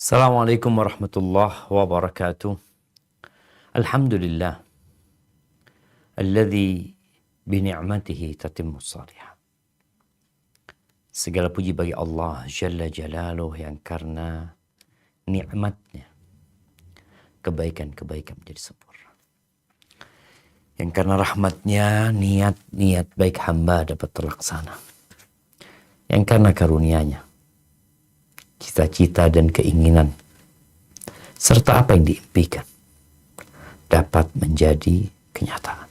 Assalamualaikum warahmatullahi wabarakatuh. Alhamdulillah alladzi bi ni'matihi tatimmus salihah. Segala puji bagi Allah Jalla Jalaluh yang karena nikmatnya kebaikan-kebaikan menjadi sempurna. Yang karena rahmatnya niat-niat baik hamba dapat terlaksana. Yang karena karunia-Nya cita-cita dan keinginan serta apa yang diimpikan dapat menjadi kenyataan.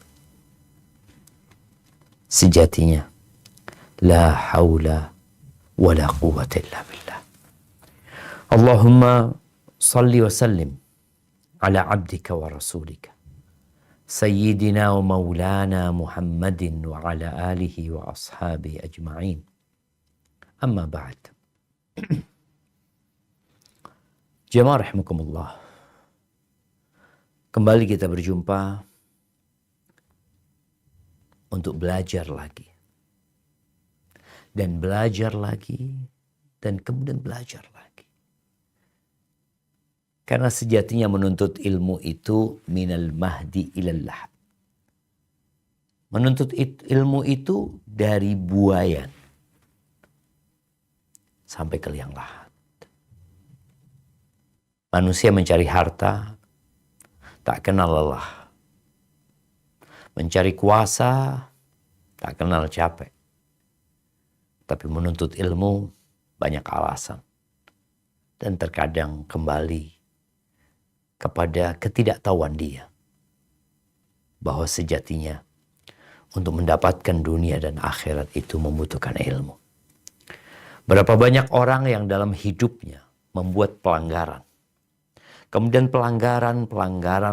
Sejatinya la haula wa la quwwata illa billah. Allahumma salli wa sallim ala abdika wa rasulika sayyidina wa maulana Muhammadin wa ala alihi wa ashabihi ajma'in. Amma ba'd. Jamaah rahimakumullah. Kembali kita berjumpa untuk belajar lagi. Dan belajar lagi. Dan kemudian belajar lagi. Karena sejatinya menuntut ilmu itu minal mahdi ilal lahad. Menuntut ilmu itu dari buayan sampai ke liang lahat. Manusia mencari harta, tak kenal lelah. Mencari kuasa, tak kenal capek. Tapi menuntut ilmu, banyak alasan. Dan terkadang kembali kepada ketidaktahuan dia. Bahwa sejatinya, untuk mendapatkan dunia dan akhirat itu membutuhkan ilmu. Berapa banyak orang yang dalam hidupnya membuat pelanggaran. Kemudian pelanggaran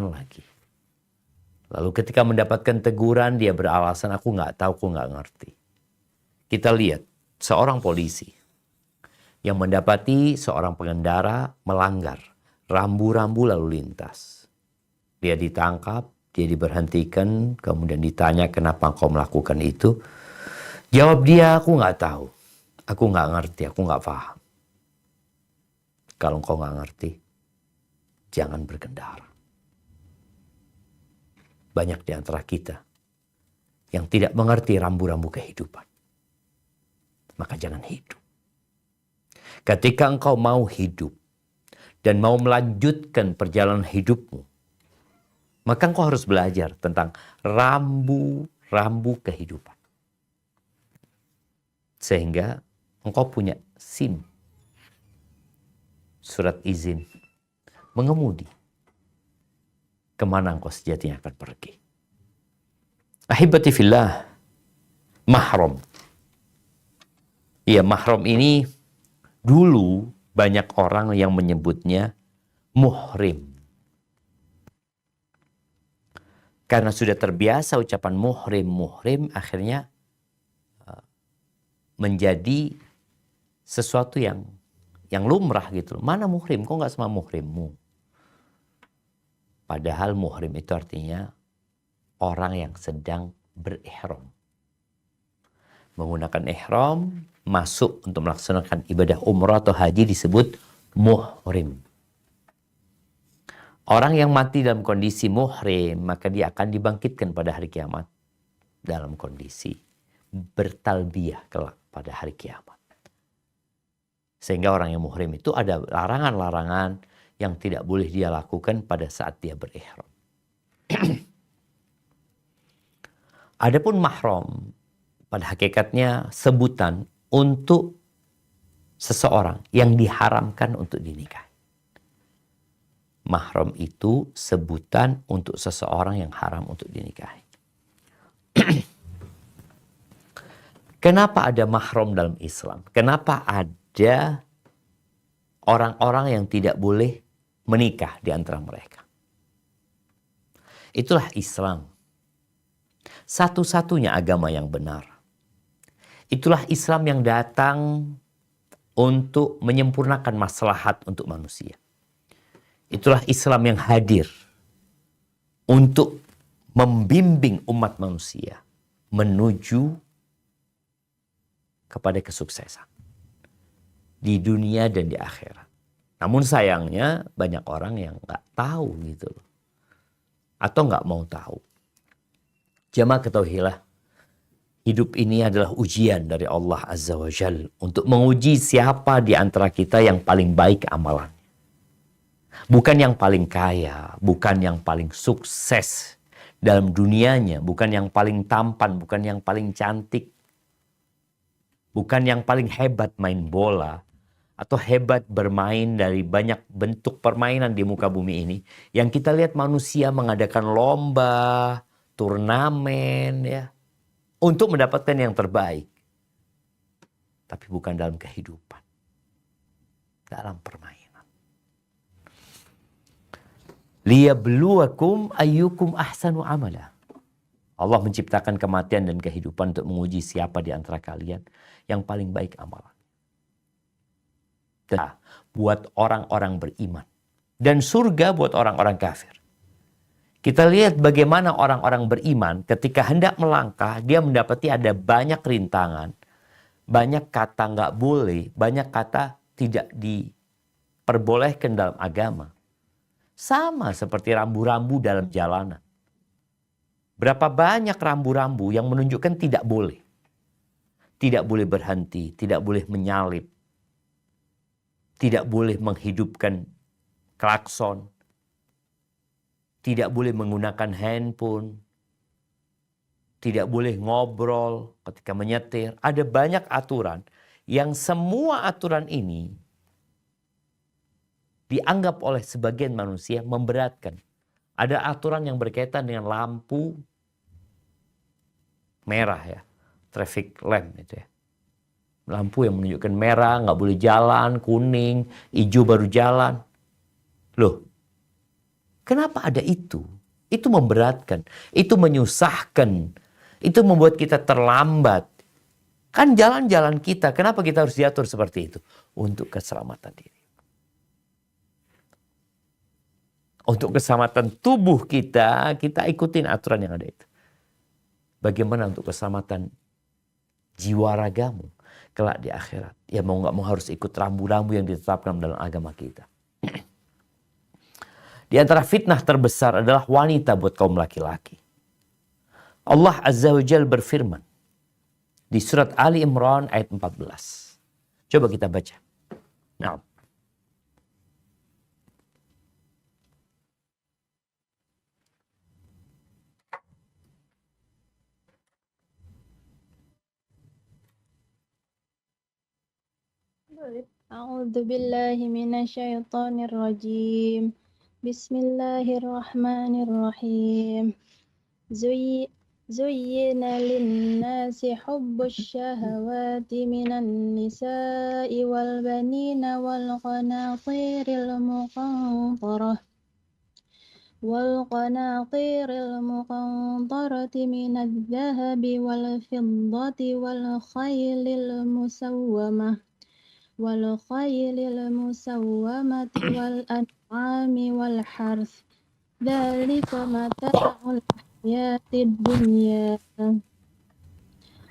lagi. Lalu ketika mendapatkan teguran, dia beralasan, aku nggak tahu, aku nggak ngerti. Kita lihat seorang polisi yang mendapati seorang pengendara melanggar rambu-rambu lalu lintas. Dia ditangkap, dia diberhentikan, kemudian ditanya kenapa kau melakukan itu. Jawab dia, aku nggak tahu, aku nggak ngerti, aku nggak paham. Kalau kau nggak ngerti, jangan berkendara. Banyak di antara kita yang tidak mengerti rambu-rambu kehidupan. Maka jangan hidup. Ketika engkau mau hidup dan mau melanjutkan perjalanan hidupmu, maka engkau harus belajar tentang rambu-rambu kehidupan. Sehingga engkau punya SIM, surat izin mengemudi. Kemana engkau sejatinya akan pergi. Ahibati fillah, mahram. Ya, mahram ini dulu banyak orang yang menyebutnya muhrim. Karena sudah terbiasa ucapan muhrim, akhirnya menjadi sesuatu yang lumrah gitu. Mana muhrim? Kok nggak sama muhrimmu? Padahal muhrim itu artinya orang yang sedang berihram. Menggunakan ihram, masuk untuk melaksanakan ibadah umrah atau haji disebut muhrim. Orang yang mati dalam kondisi muhrim, maka dia akan dibangkitkan pada hari kiamat. Dalam kondisi bertalbiyah kelak pada hari kiamat. Sehingga orang yang muhrim itu ada larangan-larangan yang tidak boleh dia lakukan pada saat dia berihram. Adapun mahram pada hakikatnya sebutan untuk seseorang yang diharamkan untuk dinikahi. Mahram itu sebutan untuk seseorang yang haram untuk dinikahi. Kenapa ada mahram dalam Islam? Kenapa ada orang-orang yang tidak boleh menikah di antara mereka? Itulah Islam. Satu-satunya agama yang benar. Itulah Islam yang datang untuk menyempurnakan maslahat untuk manusia. Itulah Islam yang hadir untuk membimbing umat manusia menuju kepada kesuksesan di dunia dan di akhirat. Namun sayangnya banyak orang yang nggak tahu gitu loh. Atau nggak mau tahu. Jamaah ketahuilah, hidup ini adalah ujian dari Allah Azza wa Jal untuk menguji siapa di antara kita yang paling baik amalan. Bukan yang paling kaya, bukan yang paling sukses dalam dunianya, bukan yang paling tampan, bukan yang paling cantik, bukan yang paling hebat main bola, atau hebat bermain dari banyak bentuk permainan di muka bumi ini. Yang kita lihat manusia mengadakan lomba, turnamen, ya, untuk mendapatkan yang terbaik. Tapi bukan dalam kehidupan, dalam permainan. Liyabluwakum ayyukum ahsanu amala. Allah menciptakan kematian dan kehidupan untuk menguji siapa di antara kalian yang paling baik amalan. Dan buat orang-orang beriman. Dan surga buat orang-orang kafir. Kita lihat bagaimana orang-orang beriman ketika hendak melangkah, dia mendapati ada banyak rintangan. Banyak kata nggak boleh, banyak kata tidak diperbolehkan dalam agama. Sama seperti rambu-rambu dalam jalanan. Berapa banyak rambu-rambu yang menunjukkan tidak boleh. Tidak boleh berhenti, tidak boleh menyalip. Tidak boleh menghidupkan klakson. Tidak boleh menggunakan handphone. Tidak boleh ngobrol ketika menyetir. Ada banyak aturan yang semua aturan ini dianggap oleh sebagian manusia memberatkan. Ada aturan yang berkaitan dengan lampu merah ya. Traffic lamp itu ya. Lampu yang menunjukkan merah, nggak boleh jalan, kuning, hijau baru jalan. Loh, kenapa ada itu? Itu memberatkan, itu menyusahkan, itu membuat kita terlambat. Kan jalan-jalan kita, kenapa kita harus diatur seperti itu? Untuk keselamatan diri. Untuk keselamatan tubuh kita, kita ikutin aturan yang ada itu. Bagaimana untuk keselamatan jiwa ragamu kelak di akhirat? Ya mau nggak mau harus ikut rambu-rambu yang ditetapkan dalam agama kita. Di antara fitnah terbesar adalah wanita buat kaum laki-laki. Allah Azza wa Jalla berfirman di surat Ali Imran ayat 14. Coba kita baca. Nah. أعوذ بالله من الشيطان الرجيم بسم الله الرحمن الرحيم زين للناس حب الشهوات من النساء والبنين والقناطير المقنطرة من الذهب والفضة والخيل المسومة والأنعام والحرث ذلك متاع الحياة الدنيا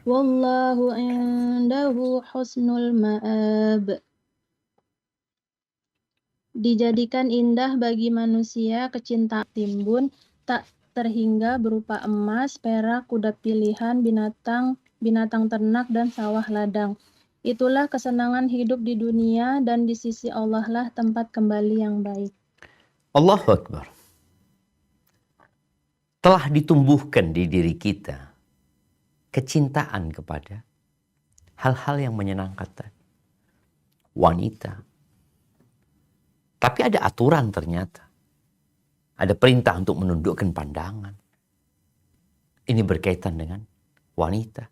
والله عنده حسن المآب. Dijadikan indah bagi manusia kecintaan timbun tak terhingga berupa emas, perak, kuda pilihan, binatang ternak dan sawah ladang. Itulah kesenangan hidup di dunia dan di sisi Allah lah tempat kembali yang baik. Allahu Akbar. Telah ditumbuhkan di diri kita kecintaan kepada hal-hal yang menyenangkan. Wanita. Tapi ada aturan ternyata. Ada perintah untuk menundukkan pandangan. Ini berkaitan dengan wanita.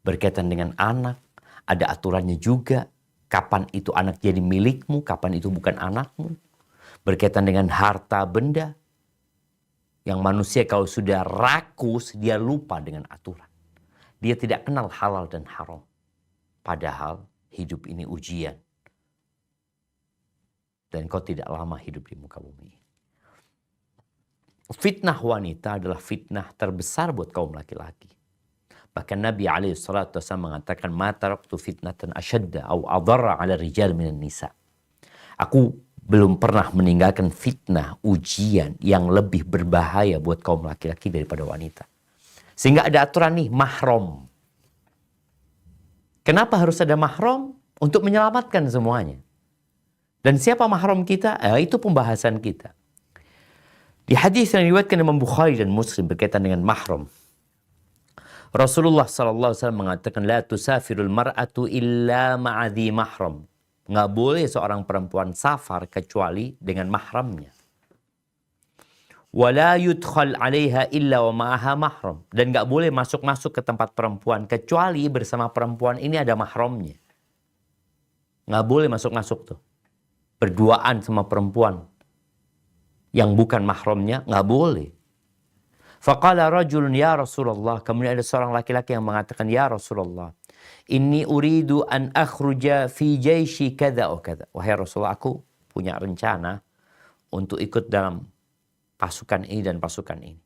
Berkaitan dengan anak. Ada aturannya juga, kapan itu anak jadi milikmu, kapan itu bukan anakmu. Berkaitan dengan harta benda, yang manusia kalau sudah rakus, dia lupa dengan aturan. Dia tidak kenal halal dan haram. Padahal hidup ini ujian. Dan kau tidak lama hidup di muka bumi. Fitnah wanita adalah fitnah terbesar buat kaum laki-laki. Bahkan Nabi SAW mengatakan, "Ma taraktu fitnatan ashadda aw adarra ala rijal minan nisa." Aku belum pernah meninggalkan fitnah, ujian yang lebih berbahaya buat kaum laki-laki daripada wanita. Sehingga ada aturan nih, mahram. Kenapa harus ada mahram? Untuk menyelamatkan semuanya. Dan siapa mahram kita? Itu pembahasan kita. Di hadis yang diriwayatkan Imam Bukhari dan Muslim berkaitan dengan mahram, Rasulullah SAW mengatakan, la tusafirul mar'atu illa ma'adhi mahram. Nggak boleh seorang perempuan safar kecuali dengan mahramnya. Wala yudkhal 'alaiha illa wa ma'aha mahram. Dan nggak boleh masuk-masuk ke tempat perempuan kecuali bersama perempuan ini ada mahramnya. Nggak boleh masuk-masuk tuh. Berduaan sama perempuan yang bukan mahramnya, nggak boleh. Faqala rajulun ya Rasulullah. Kemudian ada seorang laki-laki yang mengatakan, ya Rasulullah, inni uridu an akhruja fi jaishi kada o kada. Wahai Rasulullah, aku punya rencana untuk ikut dalam pasukan ini dan pasukan ini.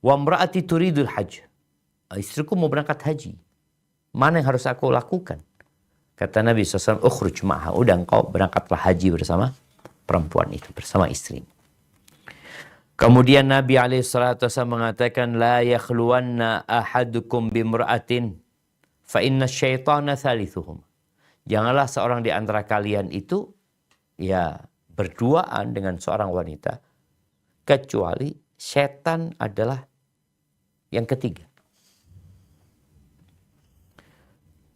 Wa imra'ati turidul hajj. Istriku mau berangkat haji. Mana yang harus aku lakukan? Kata Nabi SAW, ukhruj ma'ha. Udah engkau berangkatlah haji bersama perempuan itu, bersama istri. Kemudian Nabi SAW mengatakan, la yakhluwanna ahadukum bimra'atin fa inna syaitana thalithuhum. Janganlah seorang di antara kalian itu ya berduaan dengan seorang wanita kecuali setan adalah yang ketiga.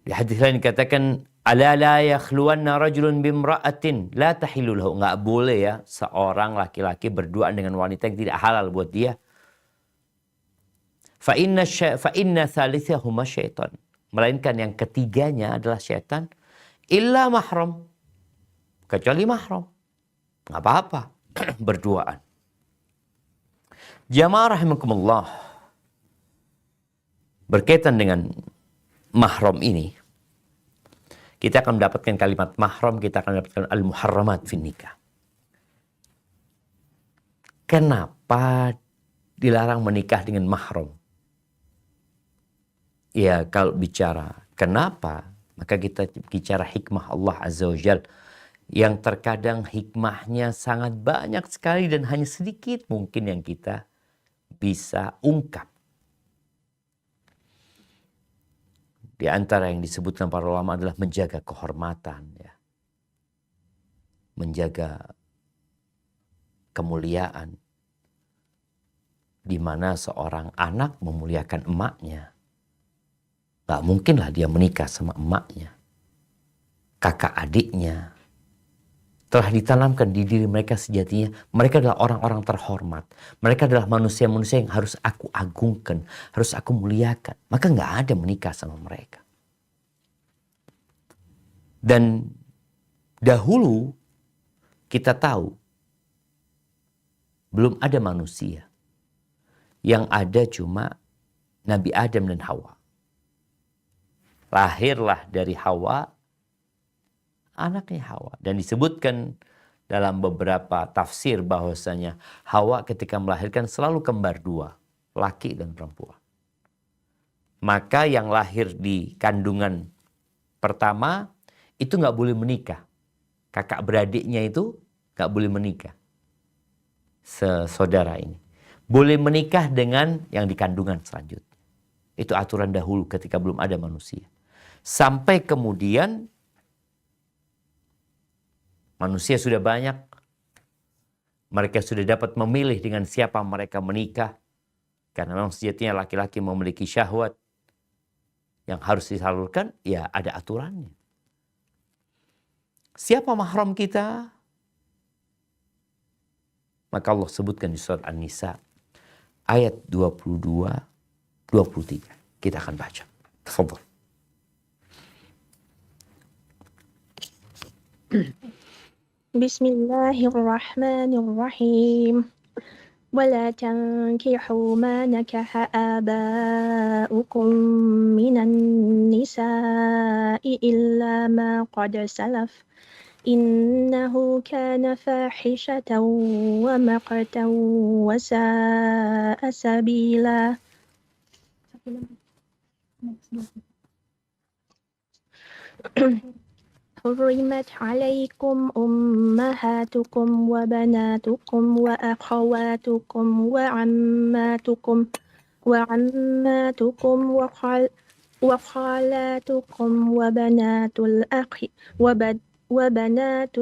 Di hadis lain dikatakan, ala la yakhluwanna rajulun bimra'atin la tahillu lahu. Enggak boleh ya seorang laki-laki berduaan dengan wanita yang tidak halal buat dia. Fa inna thalithahuma syaitan. Melainkan yang ketiganya adalah syaitan. Illa mahram. Kecuali mahram. Enggak apa-apa berduaan. Jamaah rahimakumullah. Berkaitan dengan mahram ini, kita akan mendapatkan kalimat mahram, kita akan mendapatkan al-muharramat fin nikah. Kenapa dilarang menikah dengan mahram? Ya, kalau bicara kenapa, maka kita bicara hikmah Allah Azza wa Jalla yang terkadang hikmahnya sangat banyak sekali dan hanya sedikit mungkin yang kita bisa ungkap. Di antara yang disebutkan para ulama adalah menjaga kehormatan, ya. Menjaga kemuliaan. Di mana seorang anak memuliakan emaknya. Gak mungkinlah dia menikah sama emaknya. Kakak adiknya. Telah ditanamkan di diri mereka sejatinya. Mereka adalah orang-orang terhormat. Mereka adalah manusia-manusia yang harus aku agungkan. Harus aku muliakan. Maka gak ada menikah sama mereka. Dan dahulu kita tahu. Belum ada manusia. Yang ada cuma Nabi Adam dan Hawa. Lahirlah dari Hawa anaknya Hawa. Dan disebutkan dalam beberapa tafsir bahwasanya Hawa ketika melahirkan selalu kembar dua. Laki dan perempuan. Maka yang lahir di kandungan pertama itu nggak boleh menikah. Kakak beradiknya itu nggak boleh menikah. Saudara ini. Boleh menikah dengan yang di kandungan selanjutnya. Itu aturan dahulu ketika belum ada manusia. Sampai kemudian manusia sudah banyak. Mereka sudah dapat memilih dengan siapa mereka menikah. Karena memang sejatinya laki-laki memiliki syahwat. Yang harus disalurkan, ya ada aturannya. Siapa mahram kita? Maka Allah sebutkan di surat An-Nisa. Ayat 22-23. Kita akan baca. Tafadhol. Bismillahirrahmanirrahim. ولا تنكحوا ما نكح آباؤكم من النساء إلا ما قد سلف إنه كان فاحشة ومقتا وساء سبيلا. حرمت عليكم أمهاتكم وبناتكم وأخواتكم وعماتكم وخالاتكم وبنات الأخ وبنات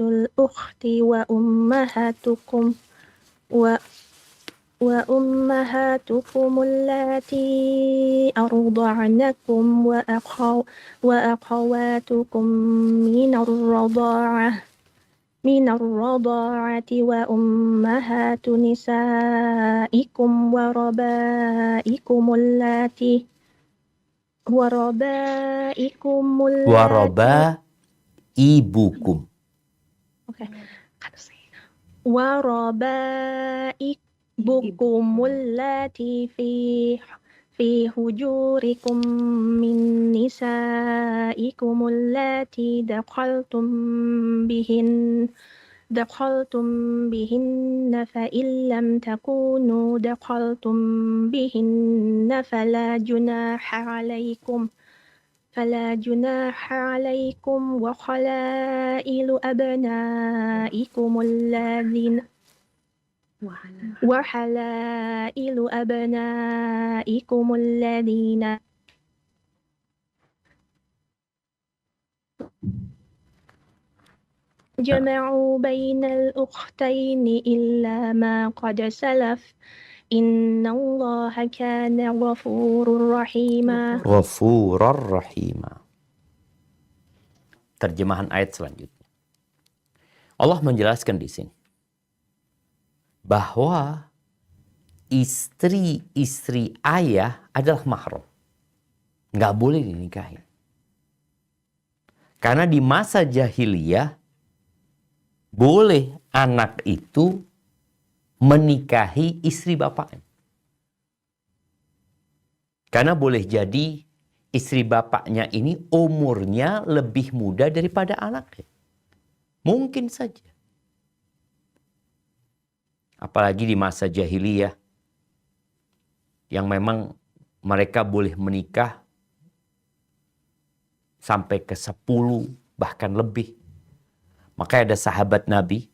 الأخت وأمهاتكم اللاتي أرضعنكم وأخواتكم من الرضاعة وأمهات نسائكم Warabaibukum. وربائبكم اللاتي في حجوركم من نسائكم اللاتي دخلتم بهن فإن لم تكونوا دخلتم بهن فلا جناح عليكم وحلائل أبنائكم الذين جمعوا بين الأختين إلا ما قد سلف إن الله كان غفورا رحيما. Terjemahan ayat selanjutnya. Allah menjelaskan di sini bahwa istri ayah adalah mahram. Nggak boleh dinikahi. Karena di masa jahiliyah boleh anak itu menikahi istri bapaknya. Karena boleh jadi istri bapaknya ini umurnya lebih muda daripada anaknya. Mungkin saja. Apalagi di masa jahiliyah yang memang mereka boleh menikah sampai ke 10 bahkan lebih. Maka ada sahabat Nabi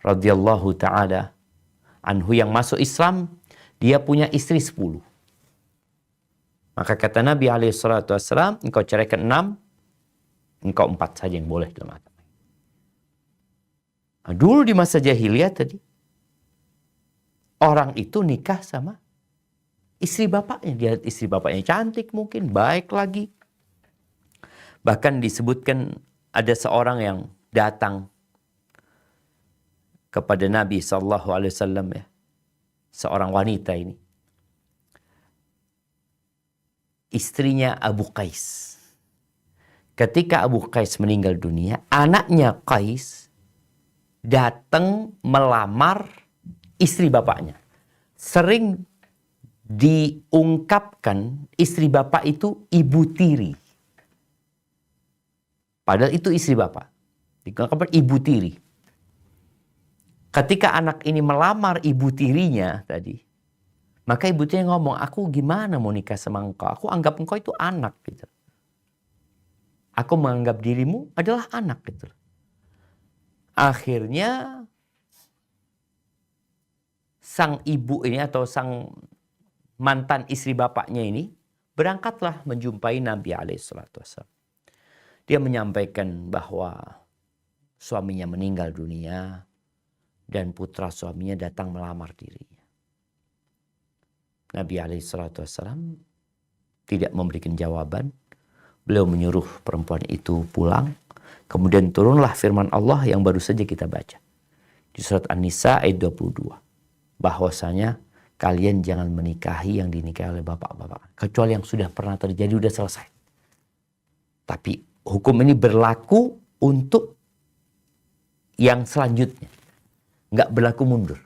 radhiyallahu taala anhu yang masuk Islam, dia punya istri 10. Maka kata Nabi alaihi salatu wassalam, engkau ceraikan 6, engkau 4 saja yang boleh dalam agama. Nah, dulu di masa jahiliyah tadi, orang itu nikah sama istri bapaknya. Dia lihat istri bapaknya cantik mungkin, baik lagi. Bahkan disebutkan ada seorang yang datang kepada Nabi SAW, ya, seorang wanita ini. Istrinya Abu Qais. Ketika Abu Qais meninggal dunia, anaknya Qais datang melamar istri bapaknya. Sering diungkapkan istri bapak itu ibu tiri. Padahal itu istri bapak. Diungkapkan ibu tiri. Ketika anak ini melamar ibu tirinya tadi, maka ibu tirinya ngomong, aku gimana mau nikah sama engkau? Aku anggap engkau itu anak gitu. Aku menganggap dirimu adalah anak gitu. Akhirnya sang ibu ini atau sang mantan istri bapaknya ini berangkatlah menjumpai Nabi SAW. Dia menyampaikan bahwa suaminya meninggal dunia dan putra suaminya datang melamar dirinya. Nabi SAW tidak memberikan jawaban. Beliau menyuruh perempuan itu pulang. Kemudian turunlah firman Allah yang baru saja kita baca. Di surat An-Nisa ayat 22. Bahwasanya kalian jangan menikahi yang dinikahi oleh bapak-bapak. Kecuali yang sudah pernah terjadi, sudah selesai. Tapi hukum ini berlaku untuk yang selanjutnya. Nggak berlaku mundur.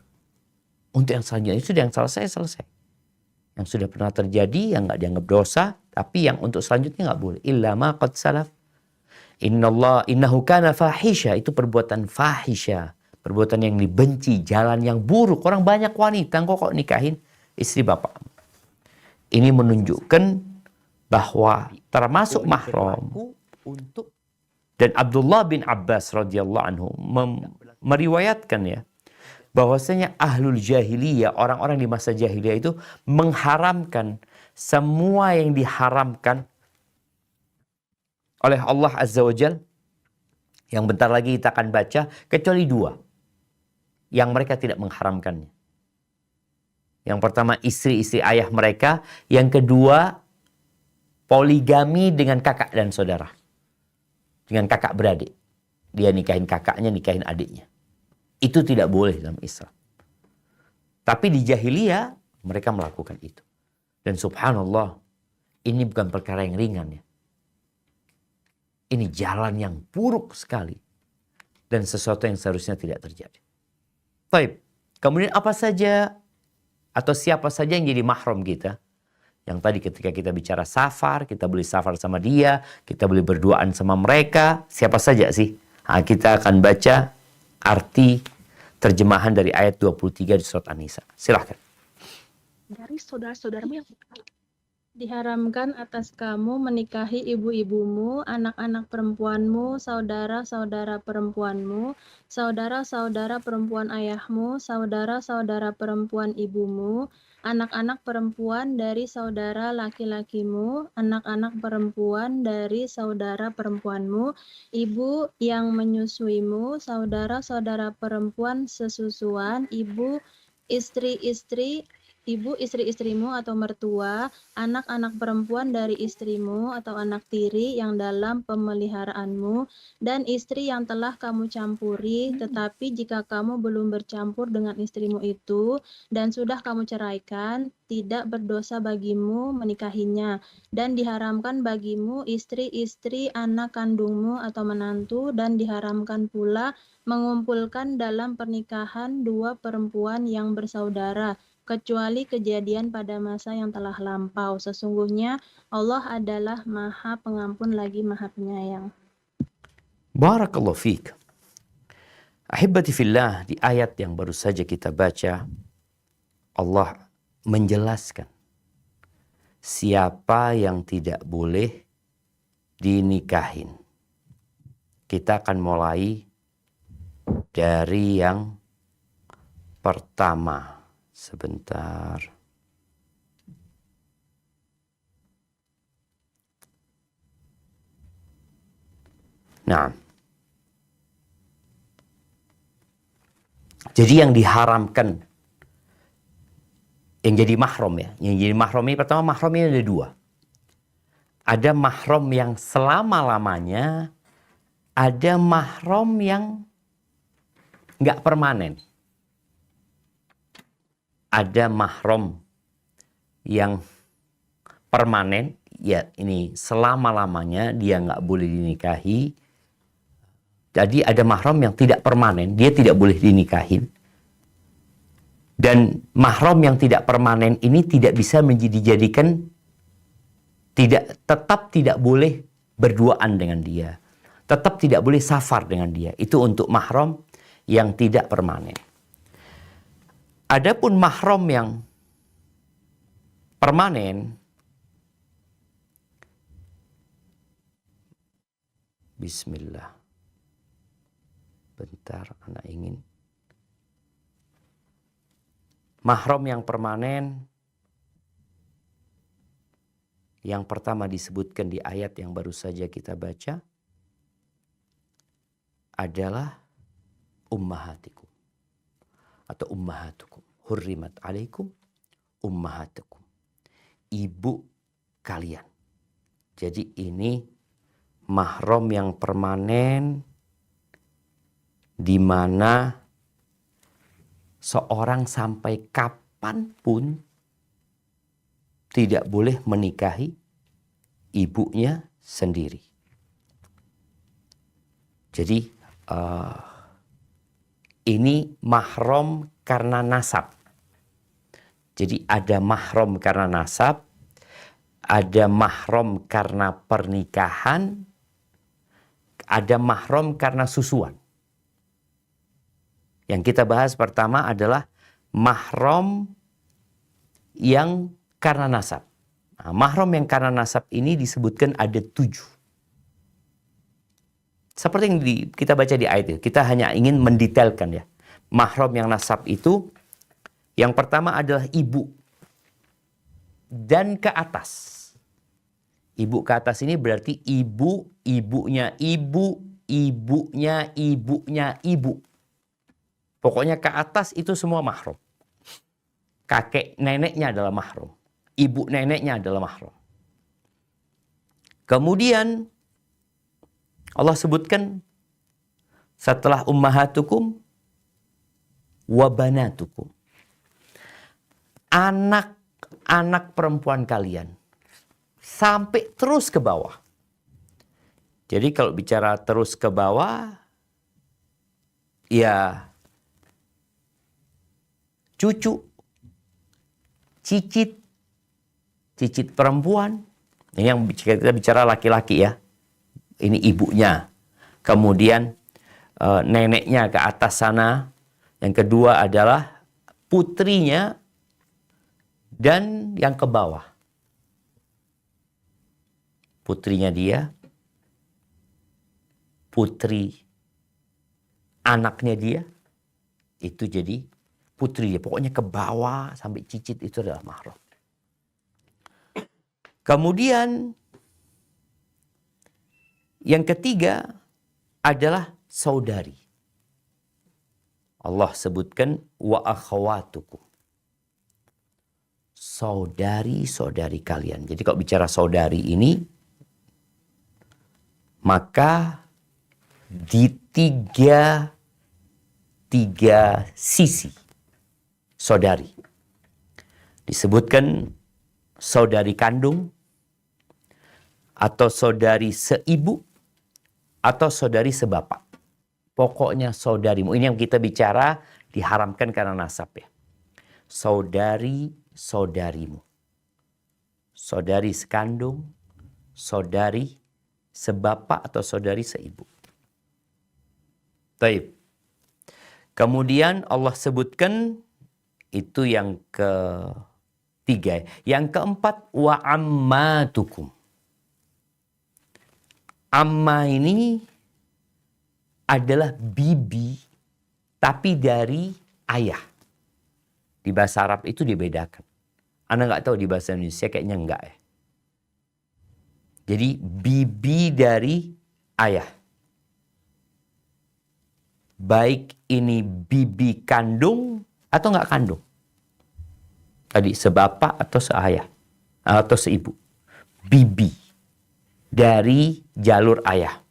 Untuk yang selanjutnya itu sudah yang selesai. Yang sudah pernah terjadi, yang nggak dianggap dosa. Tapi yang untuk selanjutnya nggak boleh. Illa ma qad salaf. Innahu kana fahisha. Itu perbuatan fahisha. Perbuatan yang dibenci, jalan yang buruk. Orang banyak wanita kok nikahin istri bapak. Ini menunjukkan bahwa termasuk mahram. Dan Abdullah bin Abbas radhiyallahu anhu meriwayatkan ya, bahwasanya ahlul jahiliyah, orang-orang di masa jahiliyah itu mengharamkan semua yang diharamkan oleh Allah Azza wa Jal, yang bentar lagi kita akan baca, kecuali dua yang mereka tidak mengharamkannya. Yang pertama istri-istri ayah mereka, yang kedua poligami dengan kakak dan saudara, dengan kakak beradik. Dia nikahin kakaknya, nikahin adiknya. Itu tidak boleh dalam Islam. Tapi di jahiliyah mereka melakukan itu. Dan subhanallah, ini bukan perkara yang ringan ya. Ini jalan yang buruk sekali. Dan sesuatu yang seharusnya tidak terjadi. Baik. Kemudian apa saja atau siapa saja yang jadi mahram kita? Yang tadi ketika kita bicara safar, kita boleh safar sama dia, kita boleh berduaan sama mereka. Siapa saja sih? Nah, kita akan baca arti terjemahan dari ayat 23 di surat An-Nisa. Silahkan. Dari saudara-saudaramu yang Diharamkan atas kamu menikahi ibu-ibumu, anak-anak perempuanmu, saudara-saudara perempuanmu, saudara-saudara perempuan ayahmu, saudara-saudara perempuan ibumu, anak-anak perempuan dari saudara laki-lakimu, anak-anak perempuan dari saudara perempuanmu, ibu yang menyusuimu, saudara-saudara perempuan sesusuan, ibu istri-istrimu atau mertua, anak-anak perempuan dari istrimu atau anak tiri yang dalam pemeliharaanmu, dan istri yang telah kamu campuri, tetapi jika kamu belum bercampur dengan istrimu itu, dan sudah kamu ceraikan, tidak berdosa bagimu menikahinya, dan diharamkan bagimu istri-istri anak kandungmu atau menantu, dan diharamkan pula mengumpulkan dalam pernikahan dua perempuan yang bersaudara, kecuali kejadian pada masa yang telah lampau. Sesungguhnya Allah adalah Maha Pengampun lagi Maha Penyayang. Barakallahu fiik. Ahibati fillah, di ayat yang baru saja kita baca, Allah menjelaskan siapa yang tidak boleh dinikahin. Kita akan mulai dari yang pertama. Sebentar. Nah. Jadi yang diharamkan, yang jadi mahram ya. Yang jadi mahram ini, pertama mahram ini ada dua. Ada mahram yang selama-lamanya, ada mahram yang nggak permanen. Ada mahram yang permanen, ya ini selama-lamanya dia nggak boleh dinikahi. Jadi ada mahram yang tidak permanen, dia tidak boleh dinikahin. Dan mahram yang tidak permanen ini tidak bisa dijadikan, tetap tidak boleh berduaan dengan dia. Tetap tidak boleh safar dengan dia. Itu untuk mahram yang tidak permanen. Adapun mahram yang permanen, bismillah. Bentar, anak ingin. Mahram yang permanen, yang pertama disebutkan di ayat yang baru saja kita baca, adalah ummahatikum. Atau ummahatukum. Hurrimat alaikum ummahatukum. Ibu kalian. Jadi ini mahram yang permanen, di mana seorang sampai kapanpun tidak boleh menikahi ibunya sendiri. Jadi ini mahram karena nasab. Jadi ada mahram karena nasab, ada mahram karena pernikahan, ada mahram karena susuan. Yang kita bahas pertama adalah mahram yang karena nasab. Nah, mahram yang karena nasab ini disebutkan ada 7. Seperti yang kita baca di ayat itu. Kita hanya ingin mendetailkan ya. Mahram yang nasab itu, yang pertama adalah ibu. Dan ke atas. Ibu ke atas ini berarti ibu, ibunya ibu, ibunya ibunya ibu. Pokoknya ke atas itu semua mahram. Kakek neneknya adalah mahram. Ibu neneknya adalah mahram. Kemudian Allah sebutkan setelah ummahatukum wa banatukum. Anak-anak perempuan kalian. Sampai terus ke bawah. Jadi kalau bicara terus ke bawah, ya cucu, cicit perempuan. Ini yang kita bicara laki-laki ya. Ini ibunya. Kemudian neneknya ke atas sana. Yang kedua adalah putrinya. Dan yang ke bawah. Putrinya dia. Putri anaknya dia. Itu jadi putri dia. Pokoknya ke bawah sampai cicit itu adalah mahram. Kemudian yang ketiga adalah saudari. Allah sebutkan wa akhawatukum. Saudari-saudari kalian. Jadi kalau bicara saudari ini, maka di tiga sisi saudari. Disebutkan saudari kandung, atau saudari seibu, atau saudari sebapak. Pokoknya saudarimu. Ini yang kita bicara diharamkan karena nasab ya. Saudari-saudarimu. Saudari sekandung, saudari sebapak atau saudari seibu. Baik. Kemudian Allah sebutkan itu yang ketiga. Yang keempat, wa ammatukum. Amma ini adalah bibi, tapi dari ayah. Di bahasa Arab itu dibedakan. Anda nggak tahu di bahasa Indonesia kayaknya enggak ya. Jadi bibi dari ayah. Baik ini bibi kandung atau nggak kandung. Tadi sebapak atau seayah. Atau seibu. Bibi. Dari jalur ayah.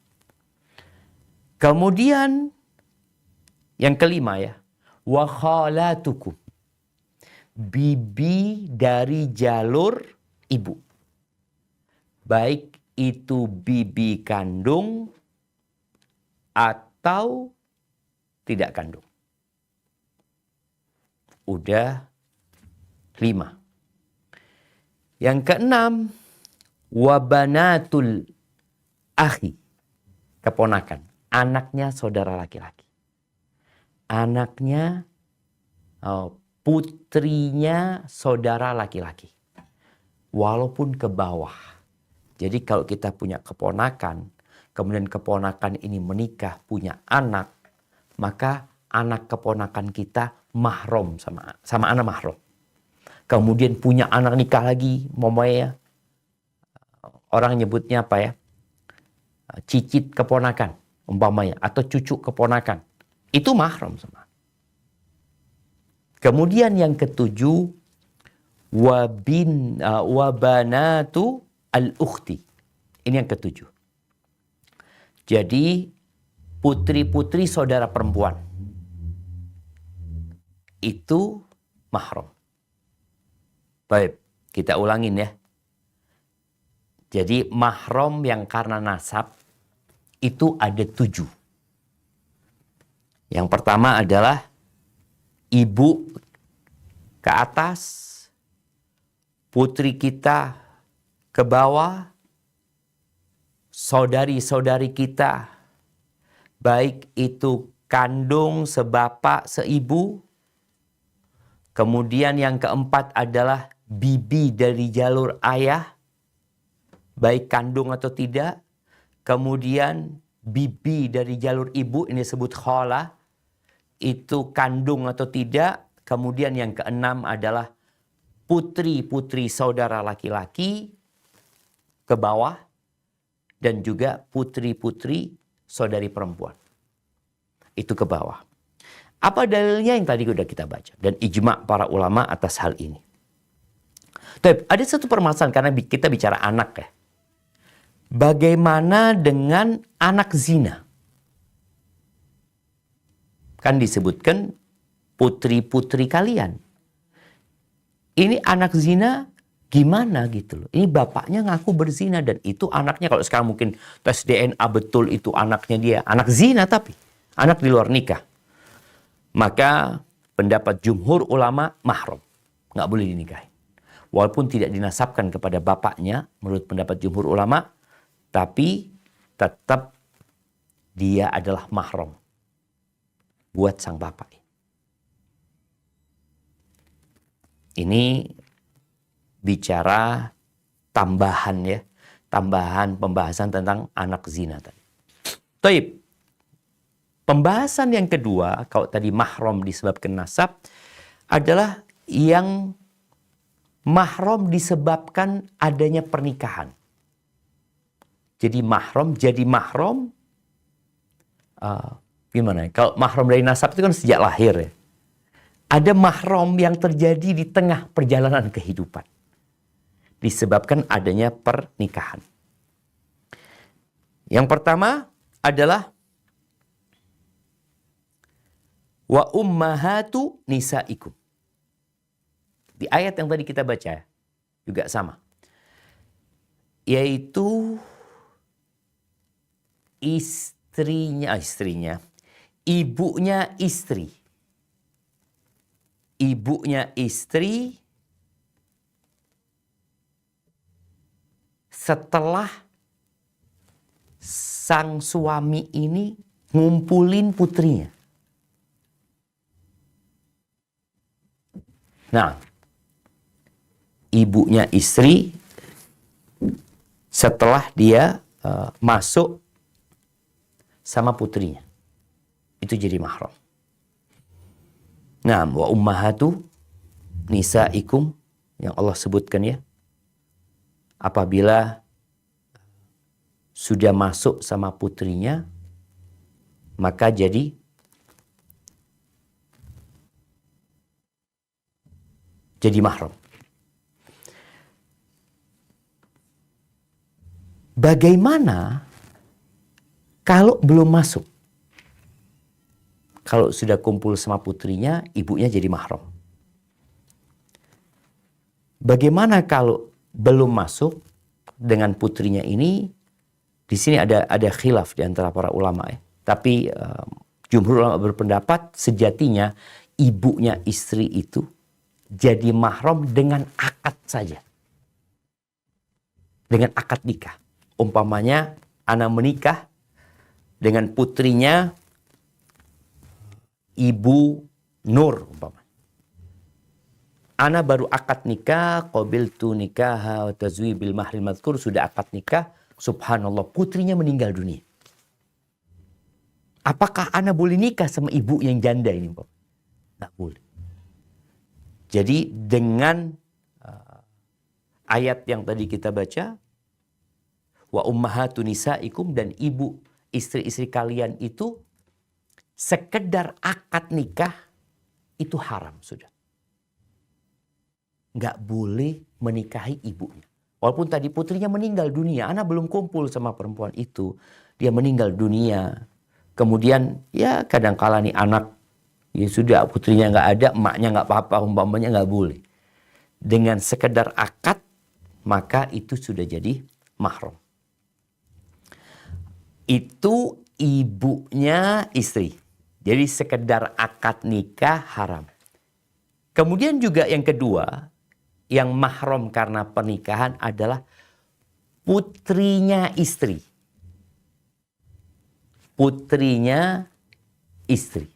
Kemudian yang kelima ya. Wa khalatukum. Bibi dari jalur ibu. Baik itu bibi kandung atau tidak kandung. Udah 5. Yang keenam, wabanatul akhi. Keponakan. Anaknya saudara laki-laki. Anaknya, putrinya saudara laki-laki. Walaupun ke bawah. Jadi kalau kita punya keponakan, kemudian keponakan ini menikah, punya anak, maka anak keponakan kita mahram sama anak mahram. Kemudian punya anak nikah lagi, ya. Orang nyebutnya apa ya? Cicit keponakan, umpamanya, atau cucu keponakan. Itu mahram sama. Kemudian yang ketujuh, wabanatu al-ukhti. Ini yang ketujuh. Jadi putri-putri saudara perempuan itu mahram. Baik, kita ulangin ya. Jadi mahram yang karena nasab itu ada 7. Yang pertama adalah ibu ke atas, putri kita ke bawah, saudari-saudari kita, baik itu kandung, sebapak, seibu. Kemudian yang keempat adalah bibi dari jalur ayah, baik kandung atau tidak. Kemudian bibi dari jalur ibu, ini disebut khala, itu kandung atau tidak. Kemudian yang keenam adalah putri-putri saudara laki-laki ke bawah, dan juga putri-putri saudari perempuan. Itu ke bawah. Apa dalilnya yang tadi sudah kita baca? Dan ijma' para ulama atas hal ini. Tapi ada satu permasalahan karena kita bicara anak ya. Bagaimana dengan anak zina? Kan disebutkan putri-putri kalian. Ini anak zina gimana gitu loh. Ini bapaknya ngaku berzina dan itu anaknya, kalau sekarang mungkin tes DNA betul itu anaknya dia. Anak zina tapi anak di luar nikah. Maka pendapat jumhur ulama mahram. Nggak boleh dinikahi. Walaupun tidak dinasabkan kepada bapaknya menurut pendapat jumhur ulama. Tapi tetap dia adalah mahram buat sang bapak. Ini bicara tambahan ya. Tambahan pembahasan tentang anak zina tadi. Taib. Pembahasan yang kedua, kalau tadi mahram disebabkan nasab, adalah yang mahram disebabkan adanya pernikahan. Jadi mahram gimana ya? Kalau mahram dari nasab itu kan sejak lahir ya. Ada mahram yang terjadi di tengah perjalanan kehidupan. Disebabkan adanya pernikahan. Yang pertama adalah wa ummahatu nisaikum. Di ayat yang tadi kita baca juga sama. Yaitu ibunya istri. Ibunya istri setelah sang suami ini ngumpulin putrinya. Nah, ibunya istri setelah dia masuk sama putrinya. Itu jadi mahram. Nah, wa ummahatu nisaikum yang Allah sebutkan ya. Apabila sudah masuk sama putrinya, maka jadi mahram. Bagaimana kalau belum masuk? Kalau sudah kumpul sama putrinya, ibunya jadi mahram. Bagaimana kalau belum masuk dengan putrinya ini? Di sini ada khilaf di antara para ulama ya. Tapi jumhur ulama berpendapat sejatinya ibunya istri itu jadi mahram dengan akad saja. Dengan akad nikah. Umpamanya anak menikah dengan putrinya Ibu Nur umpamanya. Ana baru akad nikah, qabiltu nikaha wa tazwibil mahril madhkur, sudah akad nikah, subhanallah putrinya meninggal dunia. Apakah ana boleh nikah sama ibu yang janda ini, Pak? Nggak boleh. Jadi dengan ayat yang tadi kita baca, wa ummahatu nisaikum, dan ibu istri-istri kalian itu sekedar akad nikah itu haram sudah. Nggak boleh menikahi ibunya. Walaupun tadi putrinya meninggal dunia, anak belum kumpul sama perempuan itu, dia meninggal dunia. Kemudian ya kadangkala nih anak, ya sudah putrinya nggak ada, emaknya nggak apa-apa, umpamanya nggak boleh. Dengan sekedar akad, maka itu sudah jadi mahram. Itu ibunya istri. Jadi sekedar akad nikah haram. Kemudian juga yang kedua, yang mahram karena pernikahan adalah putrinya istri. Putrinya istri.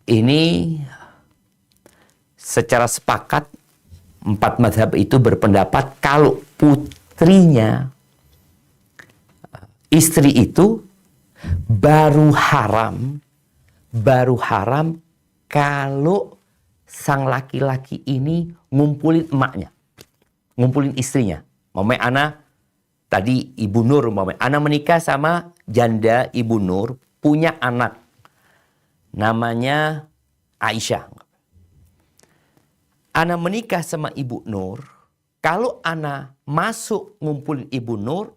Ini secara sepakat 4 mazhab itu berpendapat kalau putrinya istri itu baru haram kalau sang laki-laki ini ngumpulin emaknya, ngumpulin istrinya. Mamanya ana tadi Ibu Nur, mamanya ana menikah sama janda Ibu Nur, punya anak namanya Aisyah. Ana menikah sama Ibu Nur, kalau ana masuk ngumpulin Ibu Nur,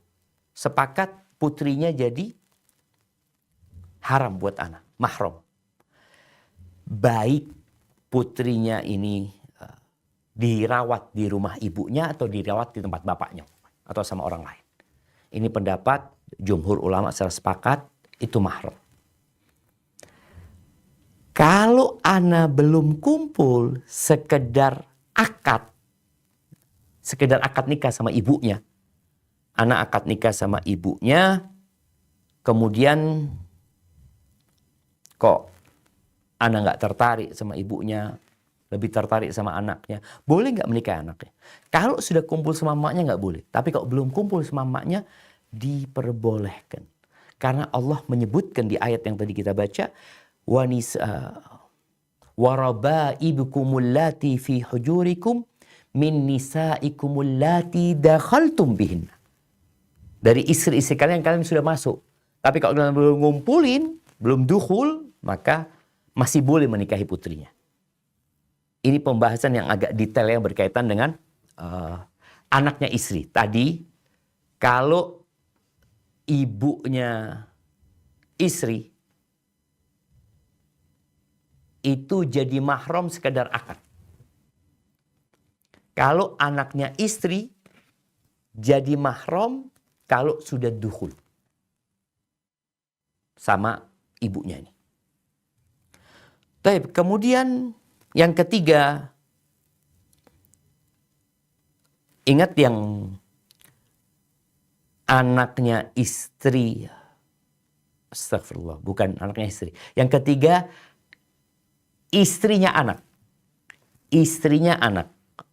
sepakat putrinya jadi haram buat ana, mahram. Baik putrinya ini dirawat di rumah ibunya atau dirawat di tempat bapaknya atau sama orang lain. Ini pendapat jumhur ulama secara sepakat itu mahram. Kalau ana belum kumpul sekedar akad nikah sama ibunya. Ana akad nikah sama ibunya, kemudian kok ana nggak tertarik sama ibunya, lebih tertarik sama anaknya. Boleh nggak menikah anaknya? Kalau sudah kumpul sama emaknya nggak boleh. Tapi kalau belum kumpul sama emaknya, diperbolehkan. Karena Allah menyebutkan di ayat yang tadi kita baca, وَرَبَائِبُكُمُ اللَّاتِي فِي حُجُورِكُمْ مِنْ نِسَائِكُمُ اللَّاتِي دَخَلْتُمْ بِهِنَّ. Dari istri-istri kalian yang kalian sudah masuk. Tapi kalau kalian belum ngumpulin, belum dukhul, maka masih boleh menikahi putrinya. Ini pembahasan yang agak detail yang berkaitan dengan anaknya istri. Tadi, kalau ibunya istri, itu jadi mahram sekedar akad. Kalau anaknya istri, jadi mahram kalau sudah dukhul sama ibunya ini. Baik, kemudian yang ketiga, ingat yang anaknya istri, astagfirullah, bukan anaknya istri. Yang ketiga, istrinya anak. Istrinya anak.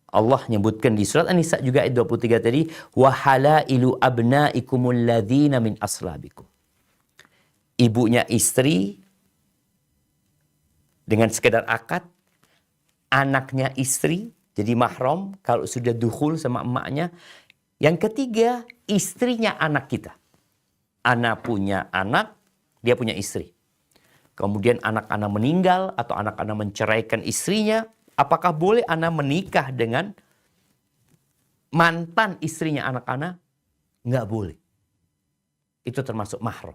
Allah nyebutkan di surat An-Nisa juga ayat 23 tadi, wa halailu abnaikumul ladzina min aslabikum. Ibunya istri dengan sekedar akad, anaknya istri jadi mahram kalau sudah dukhul sama emaknya. Yang ketiga, istrinya anak kita. Anak punya anak, dia punya istri. Kemudian anak-anak meninggal atau anak-anak menceraikan istrinya, apakah boleh anak menikah dengan mantan istrinya anak-anak? Nggak boleh. Itu termasuk mahram.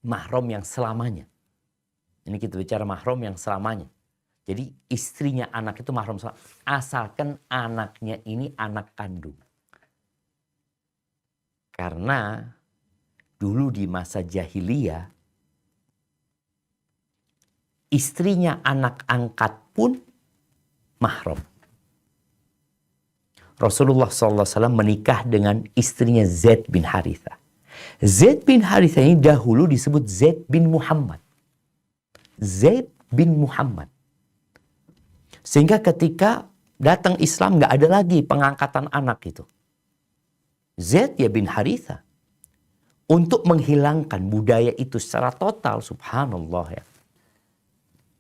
Mahram yang selamanya. Ini kita bicara mahram yang selamanya. Jadi istrinya anak itu mahram selamanya. Asalkan anaknya ini anak kandung. Karena dulu di masa jahiliyah, istrinya anak angkat pun mahram. Rasulullah SAW menikah dengan istrinya Zaid bin Harithah. Zaid bin Harithah ini dahulu disebut Zaid bin Muhammad. Zaid bin Muhammad. Sehingga ketika datang Islam nggak ada lagi pengangkatan anak itu. Zaid ya bin Harithah. Untuk menghilangkan budaya itu secara total, subhanallah ya.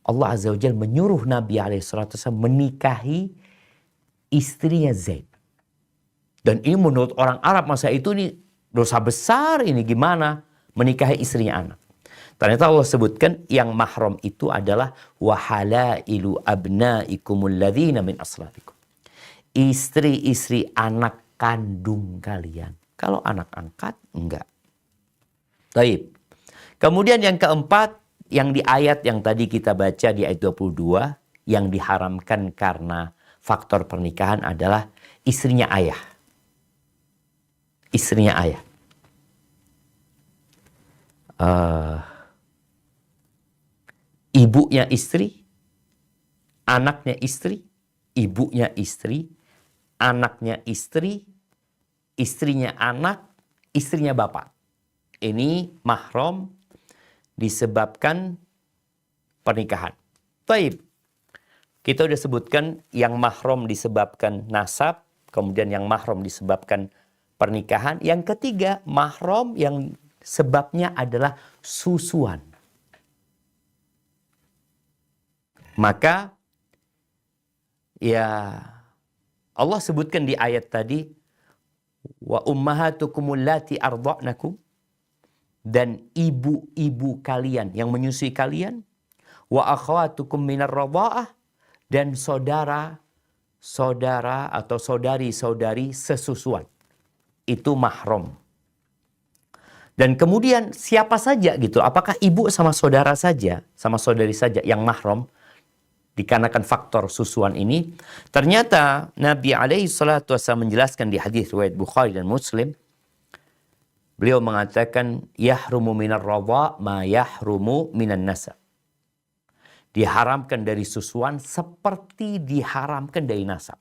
Allah Azza wa Jalla menyuruh Nabi SAW menikahi istrinya Zaid. Dan ini menurut orang Arab masa itu ini dosa besar, ini gimana menikahi istrinya anak. Ternyata Allah sebutkan yang mahram itu adalah wahalailu abnaikumul ladzina min aslabikum. Istri-istri anak kandung kalian. Kalau anak angkat, enggak. Baik. Kemudian yang keempat, yang di ayat yang tadi kita baca di ayat 22, yang diharamkan karena faktor pernikahan adalah istrinya ayah. Istrinya ayah. Ibunya istri, anaknya istri, ibunya istri, anaknya istri, istrinya anak, istrinya bapak. Ini mahram disebabkan pernikahan. Baik. Kita udah sebutkan yang mahram disebabkan nasab, kemudian yang mahram disebabkan pernikahan. Yang ketiga, mahram yang sebabnya adalah susuan. Maka ya Allah sebutkan di ayat tadi, wa ummahatukum allati arda'nakum, dan ibu-ibu kalian yang menyusui kalian, wa akhwatukum minar radha'ah, dan saudara-saudara atau saudari-saudari sesusuan. Itu mahram. Dan kemudian siapa saja gitu, apakah ibu sama saudara saja, sama saudari saja yang mahram dikarenakan faktor susuan ini? Ternyata Nabi alaihi salatu wasallam menjelaskan di hadis riwayat Bukhari dan Muslim, beliau mengatakan yahrumu minar radha' ma yahrumu minan nasab. Diharamkan dari susuan seperti diharamkan dari nasab.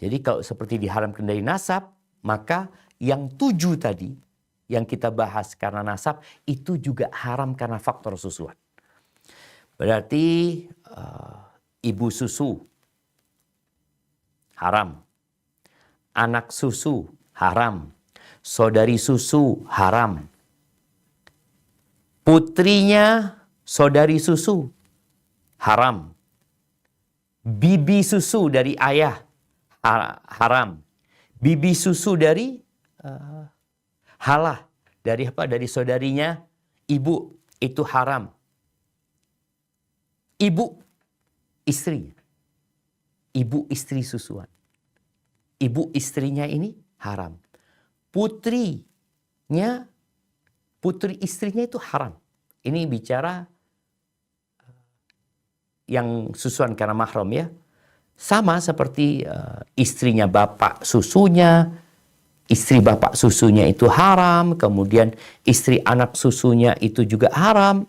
Jadi kalau seperti diharamkan dari nasab, maka yang 7 tadi yang kita bahas karena nasab itu juga haram karena faktor susuan. Berarti ibu susu haram, anak susu haram, saudari susu haram, putrinya saudari susu haram, bibi susu dari ayah haram, bibi susu dari halah, dari apa? Dari saudarinya ibu, itu haram. Ibu istrinya, ibu istri susuan, ibu istrinya ini haram. Putri istrinya itu haram. Ini bicara yang susuan karena mahram ya. Sama seperti istrinya bapak susunya, istri bapak susunya itu haram, kemudian istri anak susunya itu juga haram.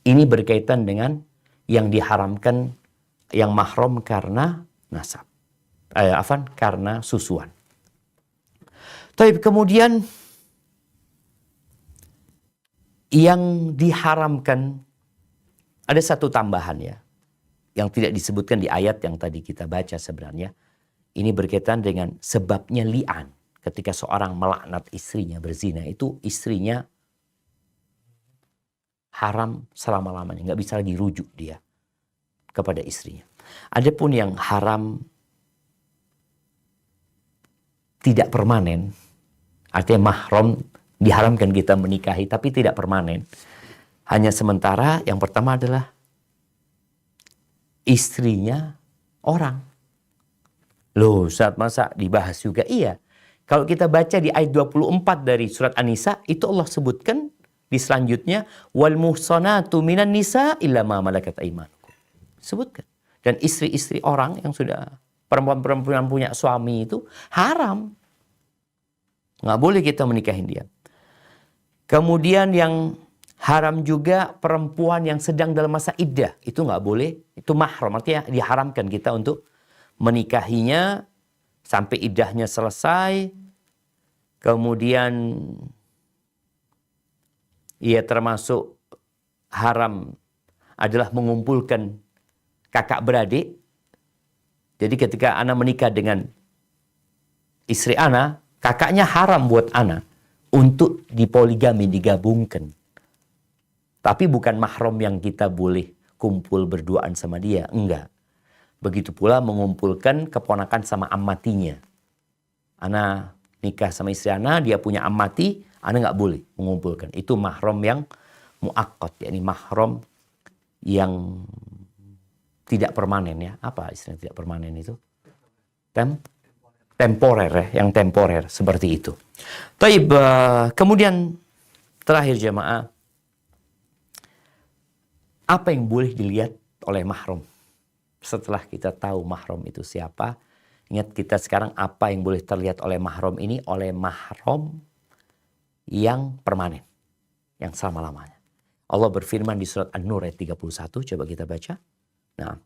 Ini berkaitan dengan yang diharamkan, yang mahram karena nasab. Karena susuan. Tapi kemudian yang diharamkan, ada satu tambahan ya, yang tidak disebutkan di ayat yang tadi kita baca sebenarnya. Ini berkaitan dengan sebabnya li'an. Ketika seorang melaknat istrinya berzina, itu istrinya haram selama-lamanya. Nggak bisa lagi rujuk dia kepada istrinya. Adapun yang haram tidak permanen, artinya mahram, diharamkan kita menikahi tapi tidak permanen. Hanya sementara. Yang pertama adalah istrinya orang. Loh, saat masa dibahas juga? Iya. Kalau kita baca di ayat 24 dari surat An-Nisa, itu Allah sebutkan di selanjutnya, wal muhsanatu minan nisa illa ma malakat aymanukum. Sebutkan. Dan istri-istri orang yang sudah perempuan-perempuan punya suami itu haram. Nggak boleh kita menikahin dia. Kemudian yang haram juga perempuan yang sedang dalam masa iddah. Itu nggak boleh. Itu mahram. Artinya diharamkan kita untuk menikahinya sampai iddahnya selesai. Kemudian ia termasuk haram adalah mengumpulkan kakak beradik. Jadi ketika ana menikah dengan istri ana, kakaknya haram buat ana untuk dipoligami, digabungkan. Tapi bukan mahram yang kita boleh kumpul berduaan sama dia. Enggak. Begitu pula mengumpulkan keponakan sama ammatinya. Ana nikah sama istri ana, dia punya ammati, ana nggak boleh mengumpulkan. Itu mahram yang muakkad, yakni mahram yang tidak permanen ya. Apa istilah tidak permanen itu? Temporer ya, yang temporer seperti itu. Taib, kemudian terakhir jemaah, apa yang boleh dilihat oleh mahram? Setelah kita tahu mahram itu siapa, ingat kita sekarang apa yang boleh terlihat oleh mahram ini? Oleh mahram yang permanen, yang selama-lamanya. Allah berfirman di surat An-Nur ayat 31, coba kita baca. Nah.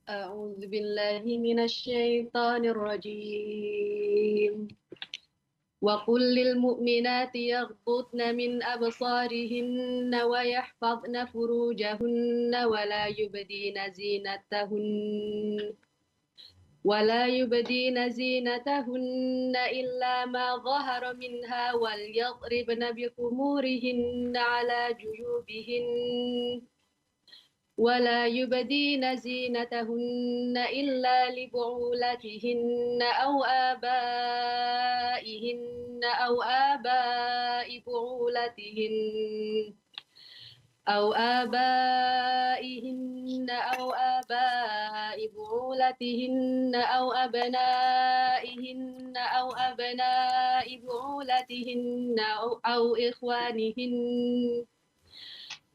A'udzu billahi minasy syaithanir rajim. وقل للمؤمنات يغضضن من أبصارهن ويحفظن فروجهن ولا يبدين زينتهن إلا ما ظهر منها وليضربن بخمورهن على جيوبهن ولا يبدين زينتهن إلا لبعولتهن أو آباء بعولتهن أو أبنائهن أو أبناء بعولتهن أو أبناء بعولتهن أو إخوانهن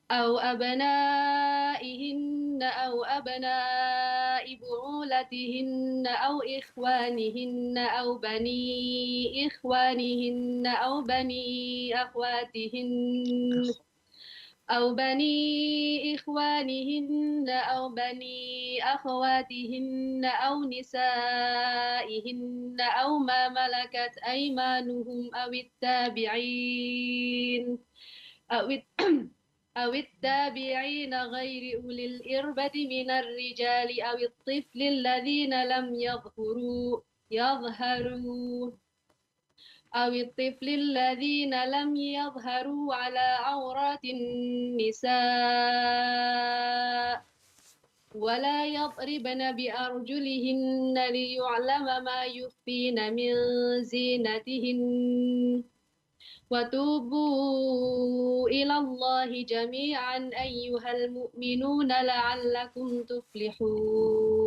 أو بني إخوانهن أو بني أخواتهن أو نسائهن أو ما ملكت أيمانهم أو التابعين غير أولي الإربة من الرجال أو الطفل الذين لم يظهروا على عورات النساء ولا يضربن بأرجلهن ليعلم ما يخفين من زينتهن وتوبوا إلى الله جميعا أيها المؤمنون لعلكم تفلحون.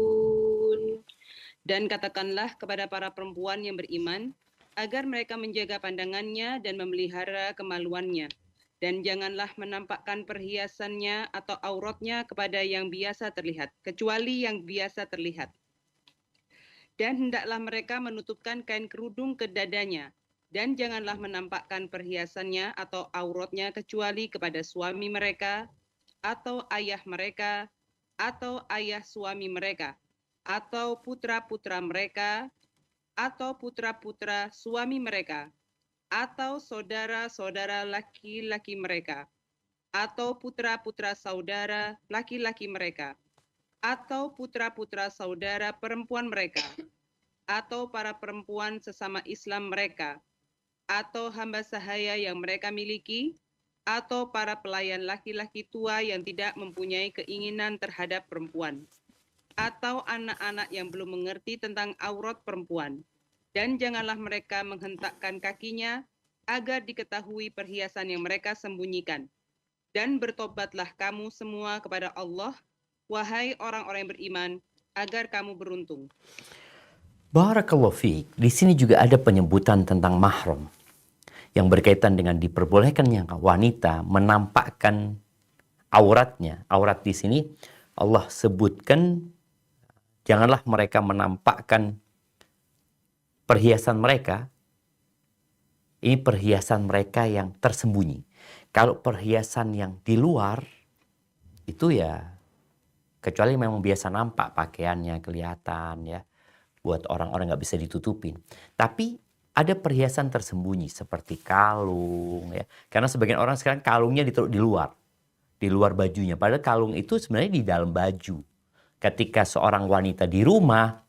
Dan katakanlah kepada para perempuan yang beriman, agar mereka menjaga pandangannya dan memelihara kemaluannya. Dan janganlah menampakkan perhiasannya atau auratnya kepada yang biasa terlihat, kecuali yang biasa terlihat. Dan hendaklah mereka menutupkan kain kerudung ke dadanya. Dan janganlah menampakkan perhiasannya atau auratnya kecuali kepada suami mereka, atau ayah mereka, atau ayah suami mereka, atau putra-putra mereka, atau putra-putra suami mereka, atau saudara-saudara laki-laki mereka, atau putra-putra saudara laki-laki mereka, atau putra-putra saudara perempuan mereka, atau para perempuan sesama Islam mereka, atau hamba sahaya yang mereka miliki, atau para pelayan laki-laki tua yang tidak mempunyai keinginan terhadap perempuan, atau anak-anak yang belum mengerti tentang aurat perempuan. Dan janganlah mereka menghentakkan kakinya agar diketahui perhiasan yang mereka sembunyikan. Dan bertobatlah kamu semua kepada Allah, wahai orang-orang yang beriman, agar kamu beruntung. Barakallahu fiik. Di sini juga ada penyebutan tentang mahram yang berkaitan dengan diperbolehkannya wanita menampakkan auratnya. Aurat di sini Allah sebutkan janganlah mereka menampakkan perhiasan mereka. Ini perhiasan mereka yang tersembunyi. Kalau perhiasan yang di luar itu ya kecuali memang biasa nampak pakaiannya kelihatan ya. Buat orang-orang nggak bisa ditutupin. Tapi ada perhiasan tersembunyi seperti kalung ya. Karena sebagian orang sekarang kalungnya ditaruh di luar bajunya. Padahal kalung itu sebenarnya di dalam baju. Ketika seorang wanita di rumah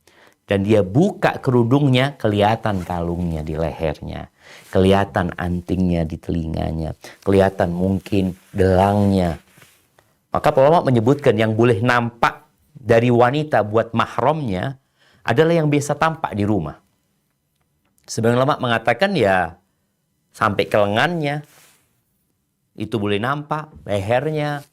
dan dia buka kerudungnya, kelihatan kalungnya di lehernya, kelihatan antingnya di telinganya, kelihatan mungkin gelangnya. Maka ulama menyebutkan yang boleh nampak dari wanita buat mahramnya adalah yang biasa tampak di rumah. Sebagian ulama mengatakan ya sampai ke lengannya itu boleh nampak, lehernya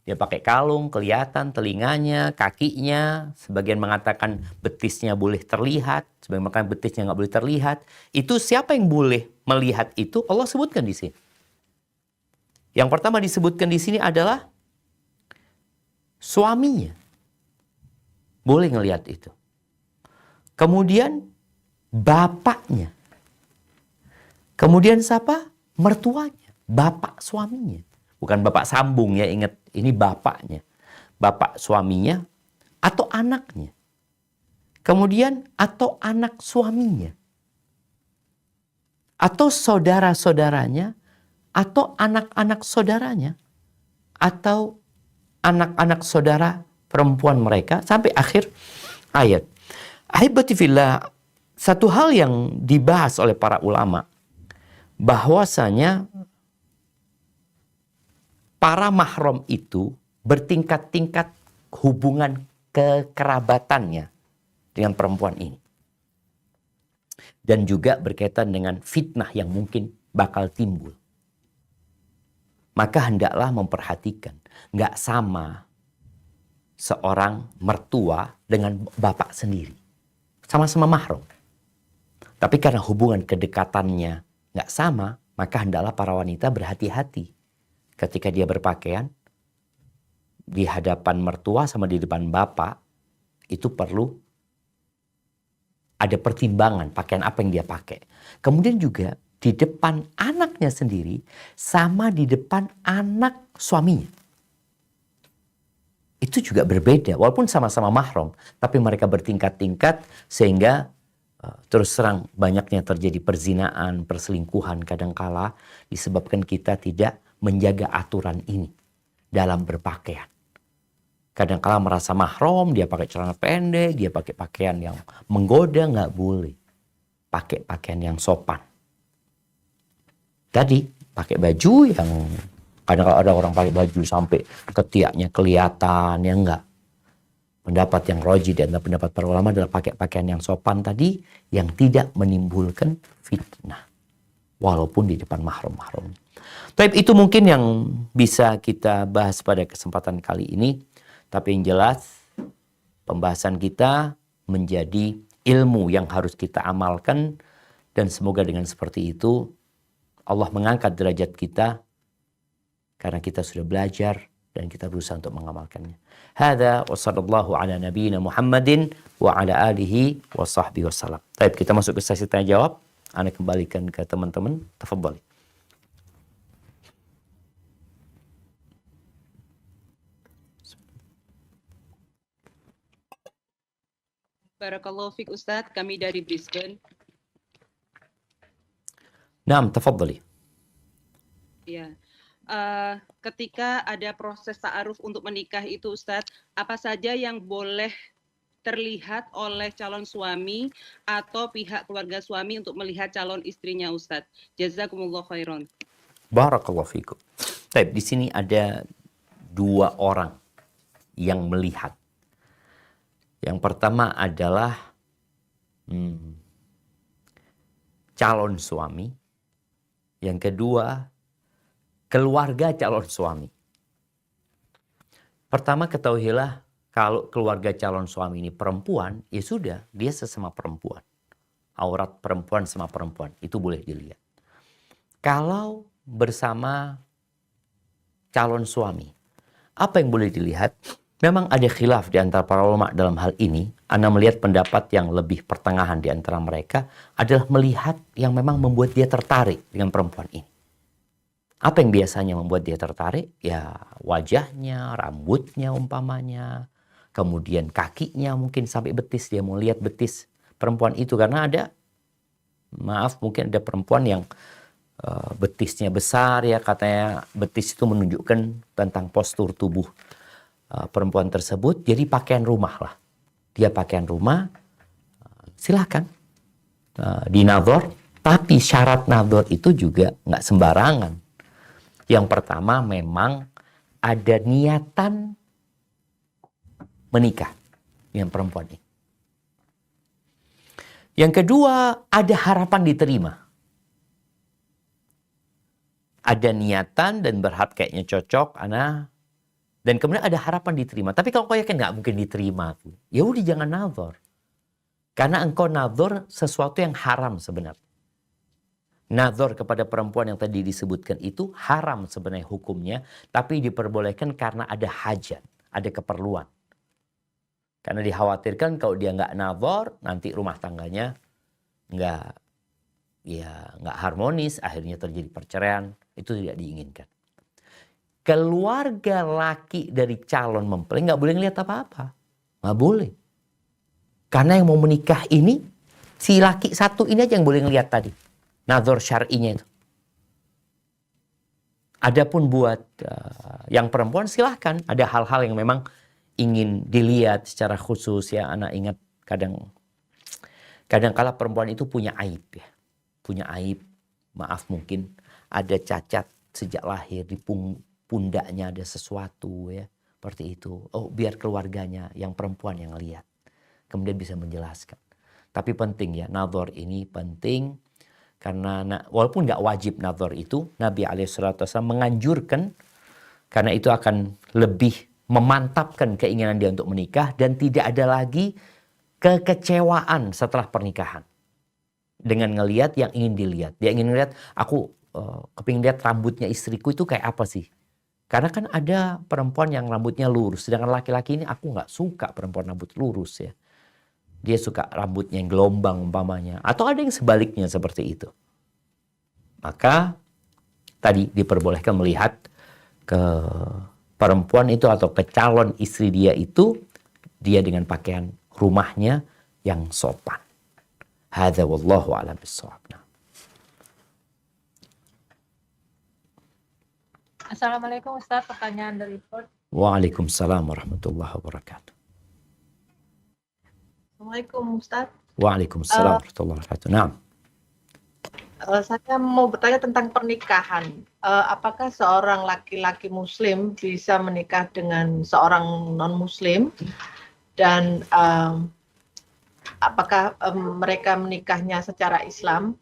dia pakai kalung, kelihatan telinganya, kakinya. Sebagian mengatakan betisnya boleh terlihat, sebagian mengatakan betisnya nggak boleh terlihat. Itu siapa yang boleh melihat itu? Allah sebutkan di sini. Yang pertama disebutkan di sini adalah suaminya boleh ngelihat itu. Kemudian bapaknya. Kemudian siapa? Mertuanya, bapak suaminya. Bukan bapak sambung ya, ingat ini bapaknya. Bapak suaminya atau anaknya. Kemudian atau anak suaminya. atau saudara-saudaranya, atau anak-anak saudaranya, atau anak-anak saudara perempuan mereka, sampai akhir ayat. Ahibati fillah, satu hal yang dibahas oleh para ulama, bahwasanya para mahram itu bertingkat-tingkat hubungan kekerabatannya dengan perempuan ini. Dan juga berkaitan dengan fitnah yang mungkin bakal timbul. Maka hendaklah memperhatikan, nggak sama seorang mertua dengan bapak sendiri. Sama-sama mahram. Tapi karena hubungan kedekatannya nggak sama, maka hendaklah para wanita berhati-hati ketika dia berpakaian di hadapan mertua sama di depan bapak. Itu perlu ada pertimbangan pakaian apa yang dia pakai. Kemudian juga di depan anaknya sendiri sama di depan anak suaminya. Itu juga berbeda walaupun sama-sama mahram, tapi mereka bertingkat-tingkat sehingga terus terang banyaknya terjadi perzinaan, perselingkuhan kadangkala disebabkan kita tidak menjaga aturan ini dalam berpakaian. Kadang-kala merasa mahram, dia pakai celana pendek, dia pakai pakaian yang menggoda, nggak boleh. Pakai pakaian yang sopan. Tadi pakai baju yang kadang-kala ada orang pakai baju sampai ketiaknya kelihatan, ya enggak. Pendapat yang roji dan pendapat para ulama adalah pakai pakaian yang sopan tadi yang tidak menimbulkan fitnah. Walaupun di depan mahram-mahram. Tapi itu mungkin yang bisa kita bahas pada kesempatan kali ini. Tapi yang jelas pembahasan kita menjadi ilmu yang harus kita amalkan. Dan semoga dengan seperti itu Allah mengangkat derajat kita. Karena kita sudah belajar dan kita berusaha untuk mengamalkannya. Hadza wa sallallahu ala nabiyyina Muhammadin wa ala alihi wa sahbihi wasallam. Baik, kita masuk ke sesi tanya jawab. Ana kembalikan ke teman-teman. Tafadhali. Barakallahu fiik Ustadz, kami dari Brisbane. Naam, tafadhali. Ya. Ketika ada proses ta'aruf untuk menikah itu Ustadz, apa saja yang boleh terlihat oleh calon suami atau pihak keluarga suami untuk melihat calon istrinya Ustadz? Jazakumullah khairan. Barakallahu fikum. Baik, di sini ada dua orang yang melihat. Yang pertama adalah calon suami. Yang kedua, keluarga calon suami. Pertama, ketahuilah kalau keluarga calon suami ini perempuan, ya sudah, dia sesama perempuan. Aurat perempuan sama perempuan, itu boleh dilihat. Kalau bersama calon suami, apa yang boleh dilihat? Memang ada khilaf di antara para ulama dalam hal ini. Anda melihat pendapat yang lebih pertengahan di antara mereka adalah melihat yang memang membuat dia tertarik dengan perempuan ini. Apa yang biasanya membuat dia tertarik? Ya wajahnya, rambutnya umpamanya, kemudian kakinya mungkin sampai betis. Dia mau lihat betis perempuan itu karena ada, mungkin ada perempuan yang betisnya besar ya, katanya betis itu menunjukkan tentang postur tubuh perempuan tersebut. Jadi pakaian rumah lah. Dia pakaian rumah, silakan dinadhor. Tapi syarat nadhor itu juga nggak sembarangan. Yang pertama memang ada niatan menikah dengan perempuan ini. Yang kedua ada harapan diterima. Ada niatan dan berharap kayaknya cocok, dan kemudian ada harapan diterima. Tapi kalau kau yakin nggak mungkin diterima, ya udah jangan nadhor. Karena engkau nadhor sesuatu yang haram sebenarnya. Nadhor kepada perempuan yang tadi disebutkan itu haram sebenarnya hukumnya, tapi diperbolehkan karena ada hajat, ada keperluan. Karena dikhawatirkan kalau dia nggak nadhor, nanti rumah tangganya nggak harmonis, akhirnya terjadi perceraian. Itu tidak diinginkan. Keluarga laki dari calon mempelai nggak boleh ngeliat apa-apa. Nggak boleh. Karena yang mau menikah ini, si laki satu ini aja yang boleh ngeliat tadi. Nadhor syar'inya itu. Adapun buat yang perempuan silahkan. Ada hal-hal yang memang ingin dilihat secara khusus ya. Anak ingat kadang-kala perempuan itu punya aib ya. Punya aib, maaf mungkin ada cacat sejak lahir di pundaknya ada sesuatu ya. Seperti itu. Oh, biar keluarganya yang perempuan yang lihat. Kemudian bisa menjelaskan. Tapi penting ya, nadhor ini penting. Karena walaupun nggak wajib nadhor itu, Nabi SAW menganjurkan. Karena itu akan lebih memantapkan keinginan dia untuk menikah. Dan tidak ada lagi kekecewaan setelah pernikahan. Dengan ngelihat yang ingin dilihat. Dia ingin ngelihat, aku kepingin lihat rambutnya istriku itu kayak apa sih. Karena kan ada perempuan yang rambutnya lurus. Sedangkan laki-laki ini aku nggak suka perempuan rambut lurus ya. Dia suka rambutnya yang gelombang umpamanya. Atau ada yang sebaliknya seperti itu. Maka tadi diperbolehkan melihat ke perempuan itu atau ke calon istri dia itu. Dia dengan pakaian rumahnya yang sopan. Hadza wallahu a'lam bissawab. Assalamualaikum Ustaz, pertanyaan dari Port. Waalaikumsalam warahmatullahi wabarakatuh. Assalamualaikum Ustaz. Waalaikumsalam warahmatullahi wabarakatuh. Nah. Saya mau bertanya tentang pernikahan. Apakah seorang laki-laki muslim bisa menikah dengan seorang non-muslim? Dan apakah mereka menikahnya secara Islam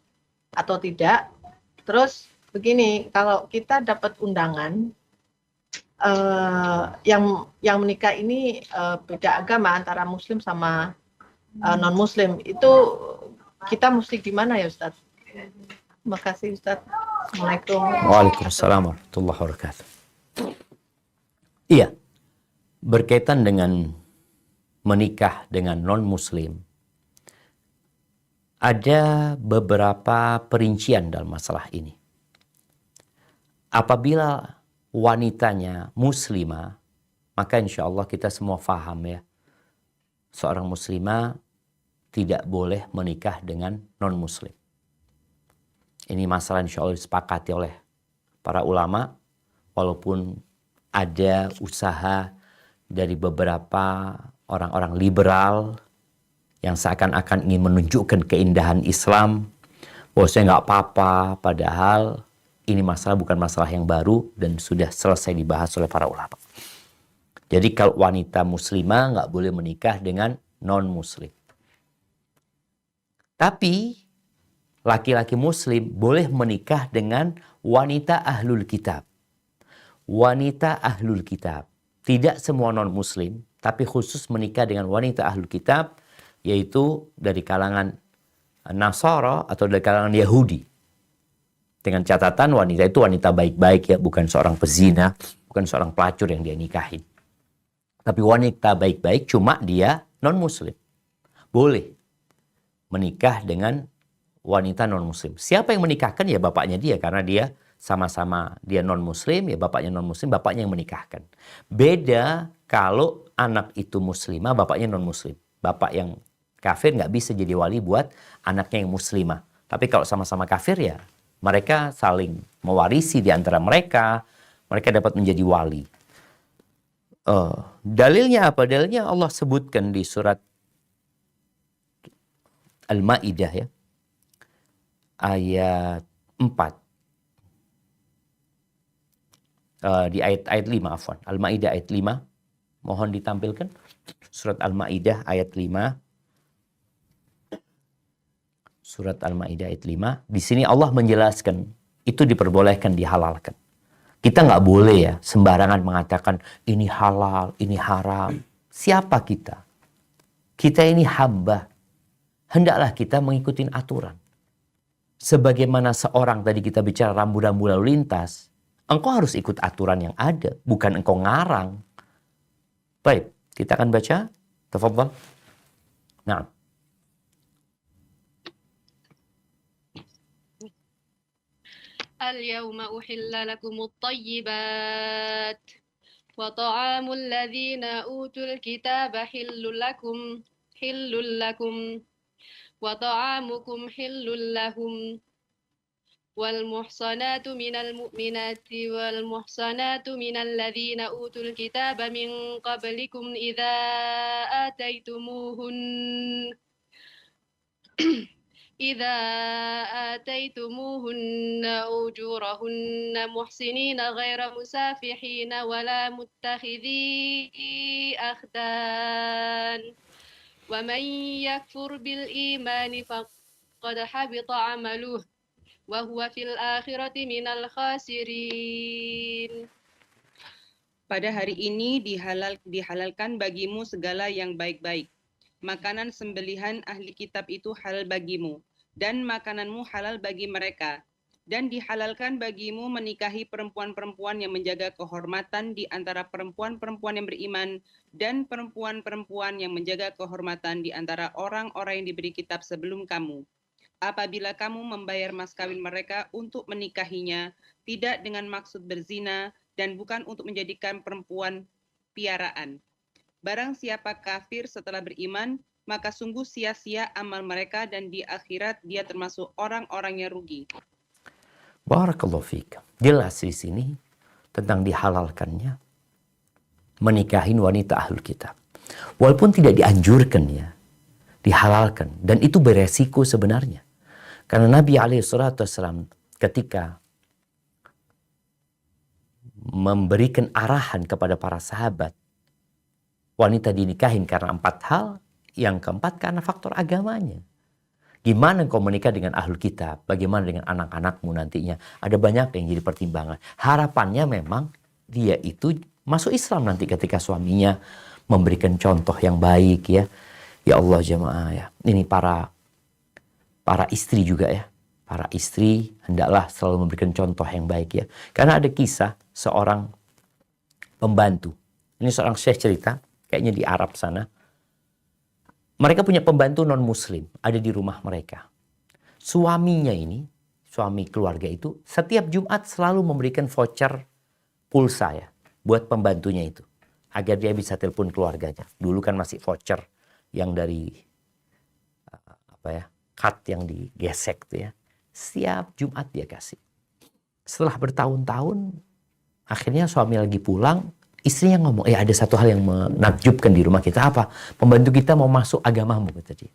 atau tidak? Terus begini, kalau kita dapat undangan, yang menikah ini beda agama antara muslim sama non-muslim, itu kita mesti gimana ya Ustaz? Terima kasih Ustaz. Assalamualaikum. Waalaikumsalam warahmatullahi wabarakatuh. Iya, berkaitan dengan menikah dengan non-muslim, ada beberapa perincian dalam masalah ini. Apabila wanitanya muslimah, maka insya Allah kita semua faham ya. Seorang muslimah tidak boleh menikah dengan non-muslim. Ini masalah insya Allah disepakati oleh para ulama. Walaupun ada usaha dari beberapa orang-orang liberal yang seakan-akan ingin menunjukkan keindahan Islam. Bahwasanya nggak apa-apa, padahal ini masalah bukan masalah yang baru dan sudah selesai dibahas oleh para ulama. Jadi kalau wanita muslimah nggak boleh menikah dengan non-muslim. Tapi laki-laki muslim boleh menikah dengan wanita ahlul kitab. Wanita ahlul kitab. Tidak semua non-muslim, tapi khusus menikah dengan wanita ahlul kitab, yaitu dari kalangan Nasara atau dari kalangan Yahudi. Dengan catatan wanita itu wanita baik-baik ya, bukan seorang pezina, bukan seorang pelacur yang dia nikahin. Tapi wanita baik-baik cuma dia non-muslim. Boleh menikah dengan wanita non-muslim. Siapa yang menikahkan? Ya bapaknya dia, karena dia sama-sama dia non-muslim, ya bapaknya non-muslim, bapaknya yang menikahkan. Beda kalau anak itu muslimah, bapaknya non-muslim. Bapak yang kafir nggak bisa jadi wali buat anaknya yang muslimah. Tapi kalau sama-sama kafir ya mereka saling mewarisi di antara mereka. Mereka dapat menjadi wali. Dalilnya apa? Dalilnya Allah sebutkan di surat Al-Ma'idah ya. Ayat 4. Di ayat 5 afwan. Al-Ma'idah ayat 5. Mohon ditampilkan. Surat Al-Ma'idah ayat 5. Surat Al-Ma'idah ayat 5. Di sini Allah menjelaskan itu diperbolehkan, dihalalkan. Kita nggak boleh ya sembarangan mengatakan ini halal, ini haram. Siapa kita? Kita ini hamba. Hendaklah kita mengikuti aturan. Sebagaimana seorang tadi kita bicara rambu-rambu lalu lintas, engkau harus ikut aturan yang ada, bukan engkau ngarang. Baik, kita akan baca. Tafadhal. Nah. اليوم أحل لكم الطيبات وطعام الذين أوتوا الكتاب حل لكم وطعامكم حل لهم والمحصنات من المؤمنات والمحصنات من الذين أوتوا الكتاب من قبلكم إذا آتيتموهن أجورهن محسنين غير مسافحين ولا متخذي أخدان ومن يكفر بالإيمان فقد حبط عمله وهو في الآخرة من الخاسرين. Pada hari ini dihalalkan bagimu segala yang baik-baik. Makanan sembelihan ahli kitab itu halal bagimu, dan makananmu halal bagi mereka. Dan dihalalkan bagimu menikahi perempuan-perempuan yang menjaga kehormatan di antara perempuan-perempuan yang beriman, dan perempuan-perempuan yang menjaga kehormatan di antara orang-orang yang diberi kitab sebelum kamu. Apabila kamu membayar mas kawin mereka untuk menikahinya, tidak dengan maksud berzina, dan bukan untuk menjadikan perempuan piaraan. Barang siapa kafir setelah beriman, maka sungguh sia-sia amal mereka dan di akhirat dia termasuk orang-orang yang rugi. Barakallahu fiik. Jelas di sini tentang dihalalkannya menikahin wanita ahlul kitab. Walaupun tidak dianjurkan ya, dihalalkan. Dan itu beresiko sebenarnya. Karena Nabi SAW ketika memberikan arahan kepada para sahabat, wanita dinikahin karena 4 hal, yang keempat karena faktor agamanya. Gimana kau menikah dengan ahlul kitab? Bagaimana dengan anak-anakmu nantinya? Ada banyak yang jadi pertimbangan. Harapannya memang dia itu masuk Islam nanti ketika suaminya memberikan contoh yang baik ya. Ya Allah jemaah ya. Ini para istri juga ya. Para istri hendaklah selalu memberikan contoh yang baik ya. Karena ada kisah seorang pembantu. Ini seorang syekh cerita, kayaknya di Arab sana. Mereka punya pembantu non-muslim, ada di rumah mereka. Suaminya ini, suami keluarga itu, setiap Jumat selalu memberikan voucher pulsa ya, buat pembantunya itu. Agar dia bisa telepon keluarganya. Dulu kan masih voucher yang dari, card yang digesek tuh ya. Setiap Jumat dia kasih. Setelah bertahun-tahun, akhirnya suami lagi pulang, istrinya ngomong, ada satu hal yang menakjubkan di rumah kita. Apa? Pembantu kita mau masuk agamamu, kata dia.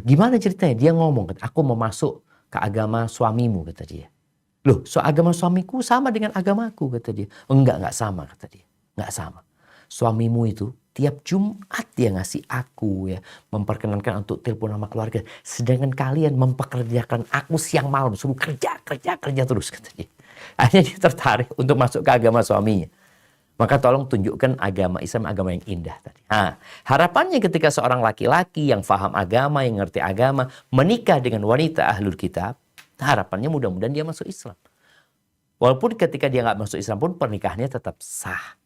Gimana ceritanya? Dia ngomong, aku mau masuk ke agama suamimu, kata dia. Loh, agama suamiku sama dengan agamaku, kata dia. Enggak sama, kata dia. Enggak sama. Suamimu itu tiap Jumat dia ngasih aku ya, memperkenankan untuk telepon sama keluarga. Sedangkan kalian mempekerjakan aku siang malam, suruh kerja terus, kata dia. Akhirnya dia tertarik untuk masuk ke agama suaminya. Maka tolong tunjukkan agama Islam, agama yang indah tadi. Harapannya ketika seorang laki-laki yang faham agama, yang ngerti agama, menikah dengan wanita ahlul kitab, harapannya mudah-mudahan dia masuk Islam. Walaupun ketika dia nggak masuk Islam pun pernikahannya tetap sah.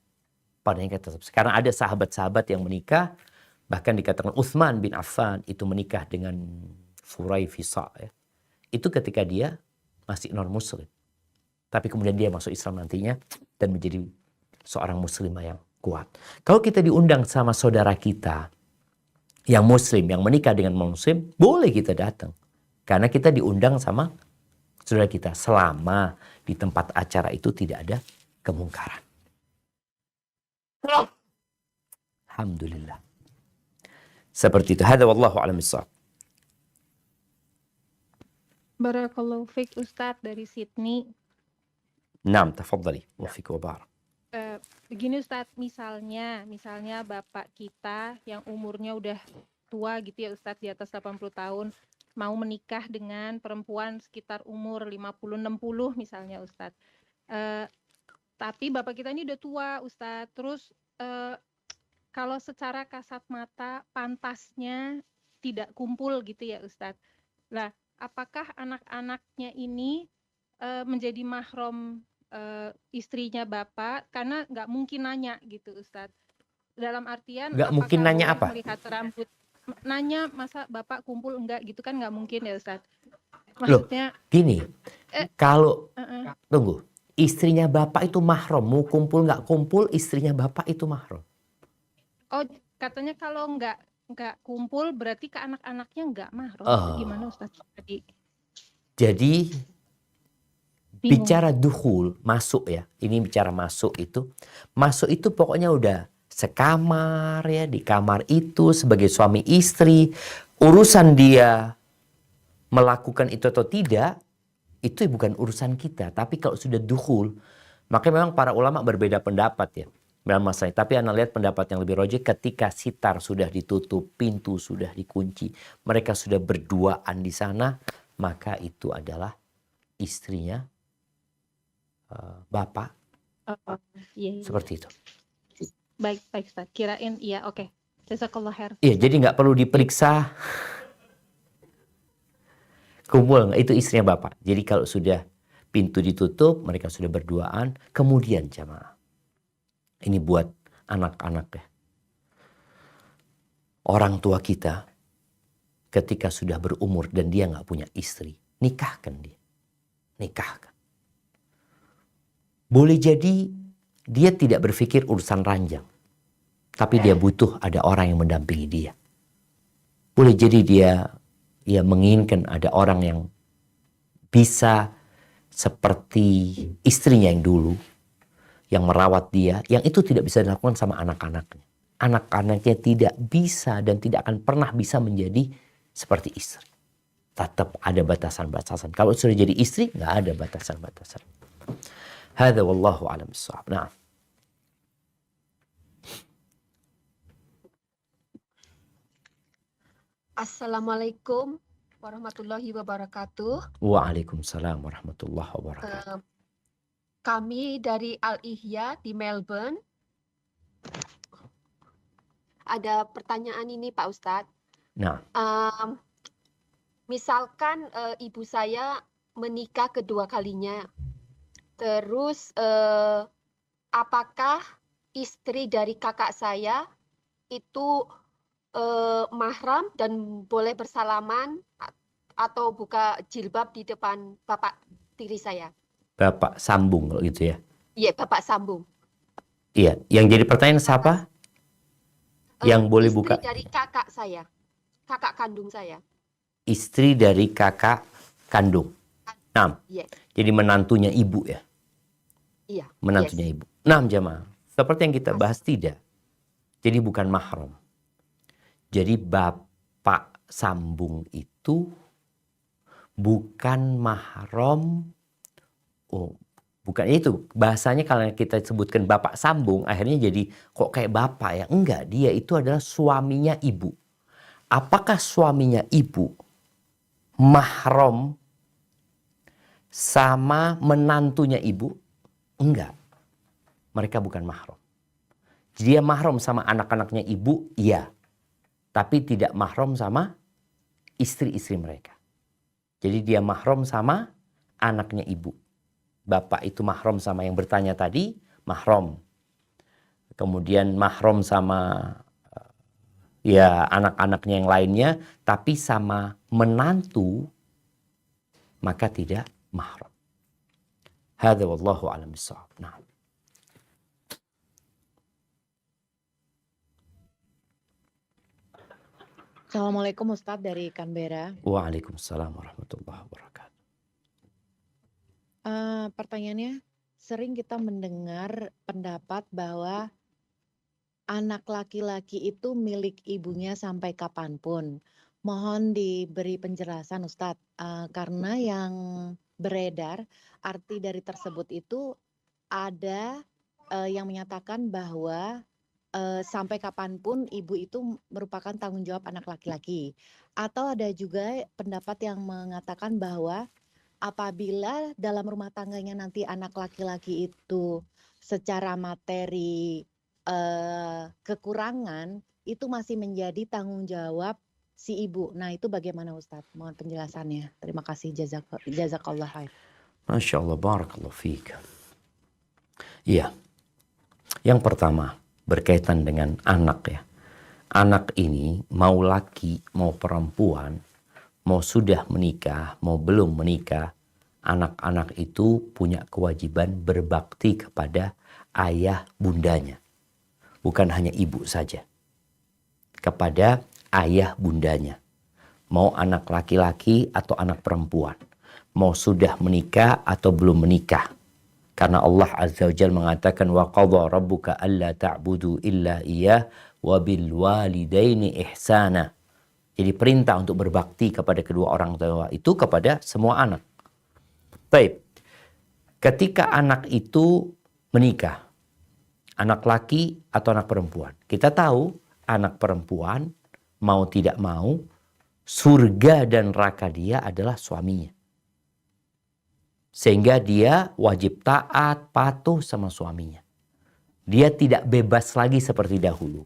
Karena ada sahabat-sahabat yang menikah, bahkan dikatakan Utsman bin Affan itu menikah dengan Furaifisa ya. Itu ketika dia masih non-muslim. Tapi kemudian dia masuk Islam nantinya dan menjadi seorang muslimah yang kuat. Kalau kita diundang sama saudara kita yang muslim, yang menikah dengan muslim, boleh kita datang. Karena kita diundang sama saudara kita selama di tempat acara itu tidak ada kemungkaran. Alhamdulillah. Seperti itu. Hadza wallahu a'lam bissawab. Barakallahu fiik Ustadz dari Sydney. Naam, tafadhali. Wa fiik wa barak. Begini Ustadz, misalnya bapak kita yang umurnya udah tua gitu ya Ustadz, di atas 80 tahun, mau menikah dengan perempuan sekitar umur 50-60 misalnya Ustadz. Tapi bapak kita ini udah tua Ustadz, terus kalau secara kasat mata pantasnya tidak kumpul gitu ya Ustadz. Nah, apakah anak-anaknya ini menjadi mahram istrinya bapak? Karena nggak mungkin nanya gitu Ustadz. Dalam artian nggak mungkin nanya apa? Melihat rambut, nanya masa bapak kumpul enggak gitu kan nggak mungkin ya Ustadz. Loh, Maksudnya gini, kalau tunggu, istrinya bapak itu mahram, mau kumpul nggak kumpul, istrinya bapak itu mahram. Oh, katanya kalau nggak kumpul berarti ke anak-anaknya nggak mahram. Gimana Ustadz tadi? Jadi Bingung. Bicara dukhul, masuk ya. Ini bicara masuk itu. Masuk itu pokoknya udah sekamar ya, di kamar itu sebagai suami istri. Urusan dia melakukan itu atau tidak, itu bukan urusan kita. Tapi kalau sudah dukhul, makanya memang para ulama berbeda pendapat ya dalam masalah ini. Tapi Anda lihat pendapat yang lebih rajih ketika sitar sudah ditutup, pintu sudah dikunci, mereka sudah berduaan di sana, maka itu adalah istrinya bapak. Iya, iya. Seperti itu. Baik, Ustaz. Kirain iya, oke. Jazakallah khair. Iya, jadi nggak perlu diperiksa. Kumpul nggak? Itu istrinya bapak. Jadi kalau sudah pintu ditutup, mereka sudah berduaan. Kemudian jamaah. Ini buat anak-anak ya. Orang tua kita ketika sudah berumur dan dia nggak punya istri, nikahkan dia. Nikahkan. Boleh jadi dia tidak berpikir urusan ranjang. Tapi dia butuh ada orang yang mendampingi dia. Boleh jadi dia menginginkan ada orang yang bisa seperti istrinya yang dulu. Yang merawat dia. Yang itu tidak bisa dilakukan sama anak-anaknya. Anak-anaknya tidak bisa dan tidak akan pernah bisa menjadi seperti istri. Tetap ada batasan-batasan. Kalau sudah jadi istri, nggak ada batasan-batasan. Hadza wallahu a'lam bissawab. Nah. Assalamualaikum warahmatullahi wabarakatuh. Waalaikumsalam warahmatullahi wabarakatuh. Kami dari Al-Ihya di Melbourne. Ada pertanyaan ini Pak Ustadz. Nah. Misalkan ibu saya menikah kedua kalinya. Terus apakah istri dari kakak saya itu mahram dan boleh bersalaman atau buka jilbab di depan bapak tiri saya? Bapak sambung kalau gitu ya? Iya, bapak sambung. Iya, yang jadi pertanyaan siapa? Yang boleh istri buka? Istri dari kakak saya, kakak kandung saya. Istri dari kakak kandung. Nah, Yes. jadi menantunya ibu ya? Iya. Menantunya ibu. Nah, jamaah, seperti yang kita bahas tidak. Jadi bukan mahram. Jadi bapak sambung itu bukan mahram. Oh, bukan itu. Bahasanya kalau kita sebutkan bapak sambung, akhirnya jadi kok kayak bapak ya. Enggak, dia itu adalah suaminya ibu. Apakah suaminya ibu mahram sama menantunya ibu? Enggak. Mereka bukan mahram. Dia mahram sama anak-anaknya ibu, iya. Tapi tidak mahram sama istri-istri mereka. Jadi dia mahram sama anaknya ibu. Bapak itu mahram sama yang bertanya tadi, mahram. Kemudian mahram sama ya anak-anaknya yang lainnya, tapi sama menantu maka tidak mahram. Hadza wallahu a'lam bissawab. Nah. Assalamualaikum Ustadz dari Canberra. Waalaikumsalam warahmatullahi wabarakatuh. Pertanyaannya, sering kita mendengar pendapat bahwa anak laki-laki itu milik ibunya sampai kapanpun. Mohon diberi penjelasan Ustadz, karena yang beredar arti dari tersebut itu ada yang menyatakan bahwa sampai kapanpun ibu itu merupakan tanggung jawab anak laki-laki. Atau ada juga pendapat yang mengatakan bahwa apabila dalam rumah tangganya nanti anak laki-laki itu secara materi kekurangan, itu masih menjadi tanggung jawab si ibu. Nah itu bagaimana Ustadz? Mohon penjelasannya. Terima kasih. Jazakallah khair. Masya Allah, barakallahu fiik. Iya. Yang pertama, berkaitan dengan anak ya. Anak ini mau laki, mau perempuan, mau sudah menikah, mau belum menikah, anak-anak itu punya kewajiban berbakti kepada ayah bundanya. Bukan hanya ibu saja. Kepada ayah bundanya. Mau anak laki-laki atau anak perempuan. mau sudah menikah atau belum menikah. Karena Allah Azza wa Jalla mengatakan wa qadha rabbuka alla ta'budu illa iyyah wa bil walidaini ihsana. Jadi perintah untuk berbakti kepada kedua orang tua itu kepada semua anak. Baik. Ketika anak itu menikah, anak laki atau anak perempuan. Kita tahu anak perempuan mau tidak mau, surga dan neraka dia adalah suaminya. Sehingga dia wajib taat, patuh sama suaminya. Dia tidak bebas lagi seperti dahulu.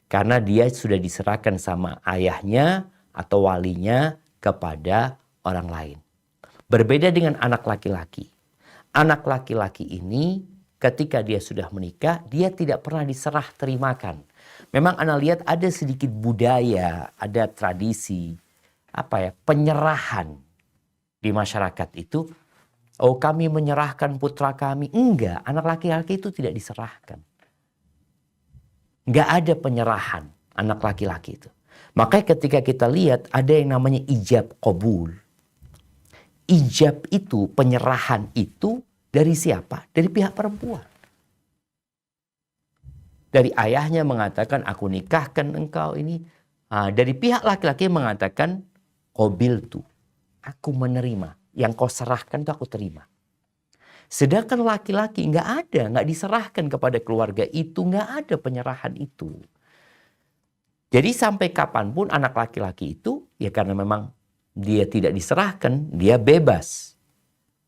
Karena dia sudah diserahkan sama ayahnya atau walinya kepada orang lain. Berbeda dengan anak laki-laki. Anak laki-laki ini ketika dia sudah menikah, dia tidak pernah diserah terimakan. Memang Anda lihat ada sedikit budaya, ada tradisi, penyerahan di masyarakat itu. Oh, kami menyerahkan putra kami. Enggak, anak laki-laki itu tidak diserahkan. Enggak ada penyerahan anak laki-laki itu. Makanya ketika kita lihat ada yang namanya ijab qabul. Ijab itu, penyerahan itu dari siapa? Dari pihak perempuan. Dari ayahnya mengatakan aku nikahkan engkau ini. Dari pihak laki-laki mengatakan qabiltu. Aku menerima. Yang kau serahkan itu aku terima. Sedangkan laki-laki nggak diserahkan kepada keluarga itu, nggak ada penyerahan itu. Jadi sampai kapanpun anak laki-laki itu, ya karena memang dia tidak diserahkan, dia bebas.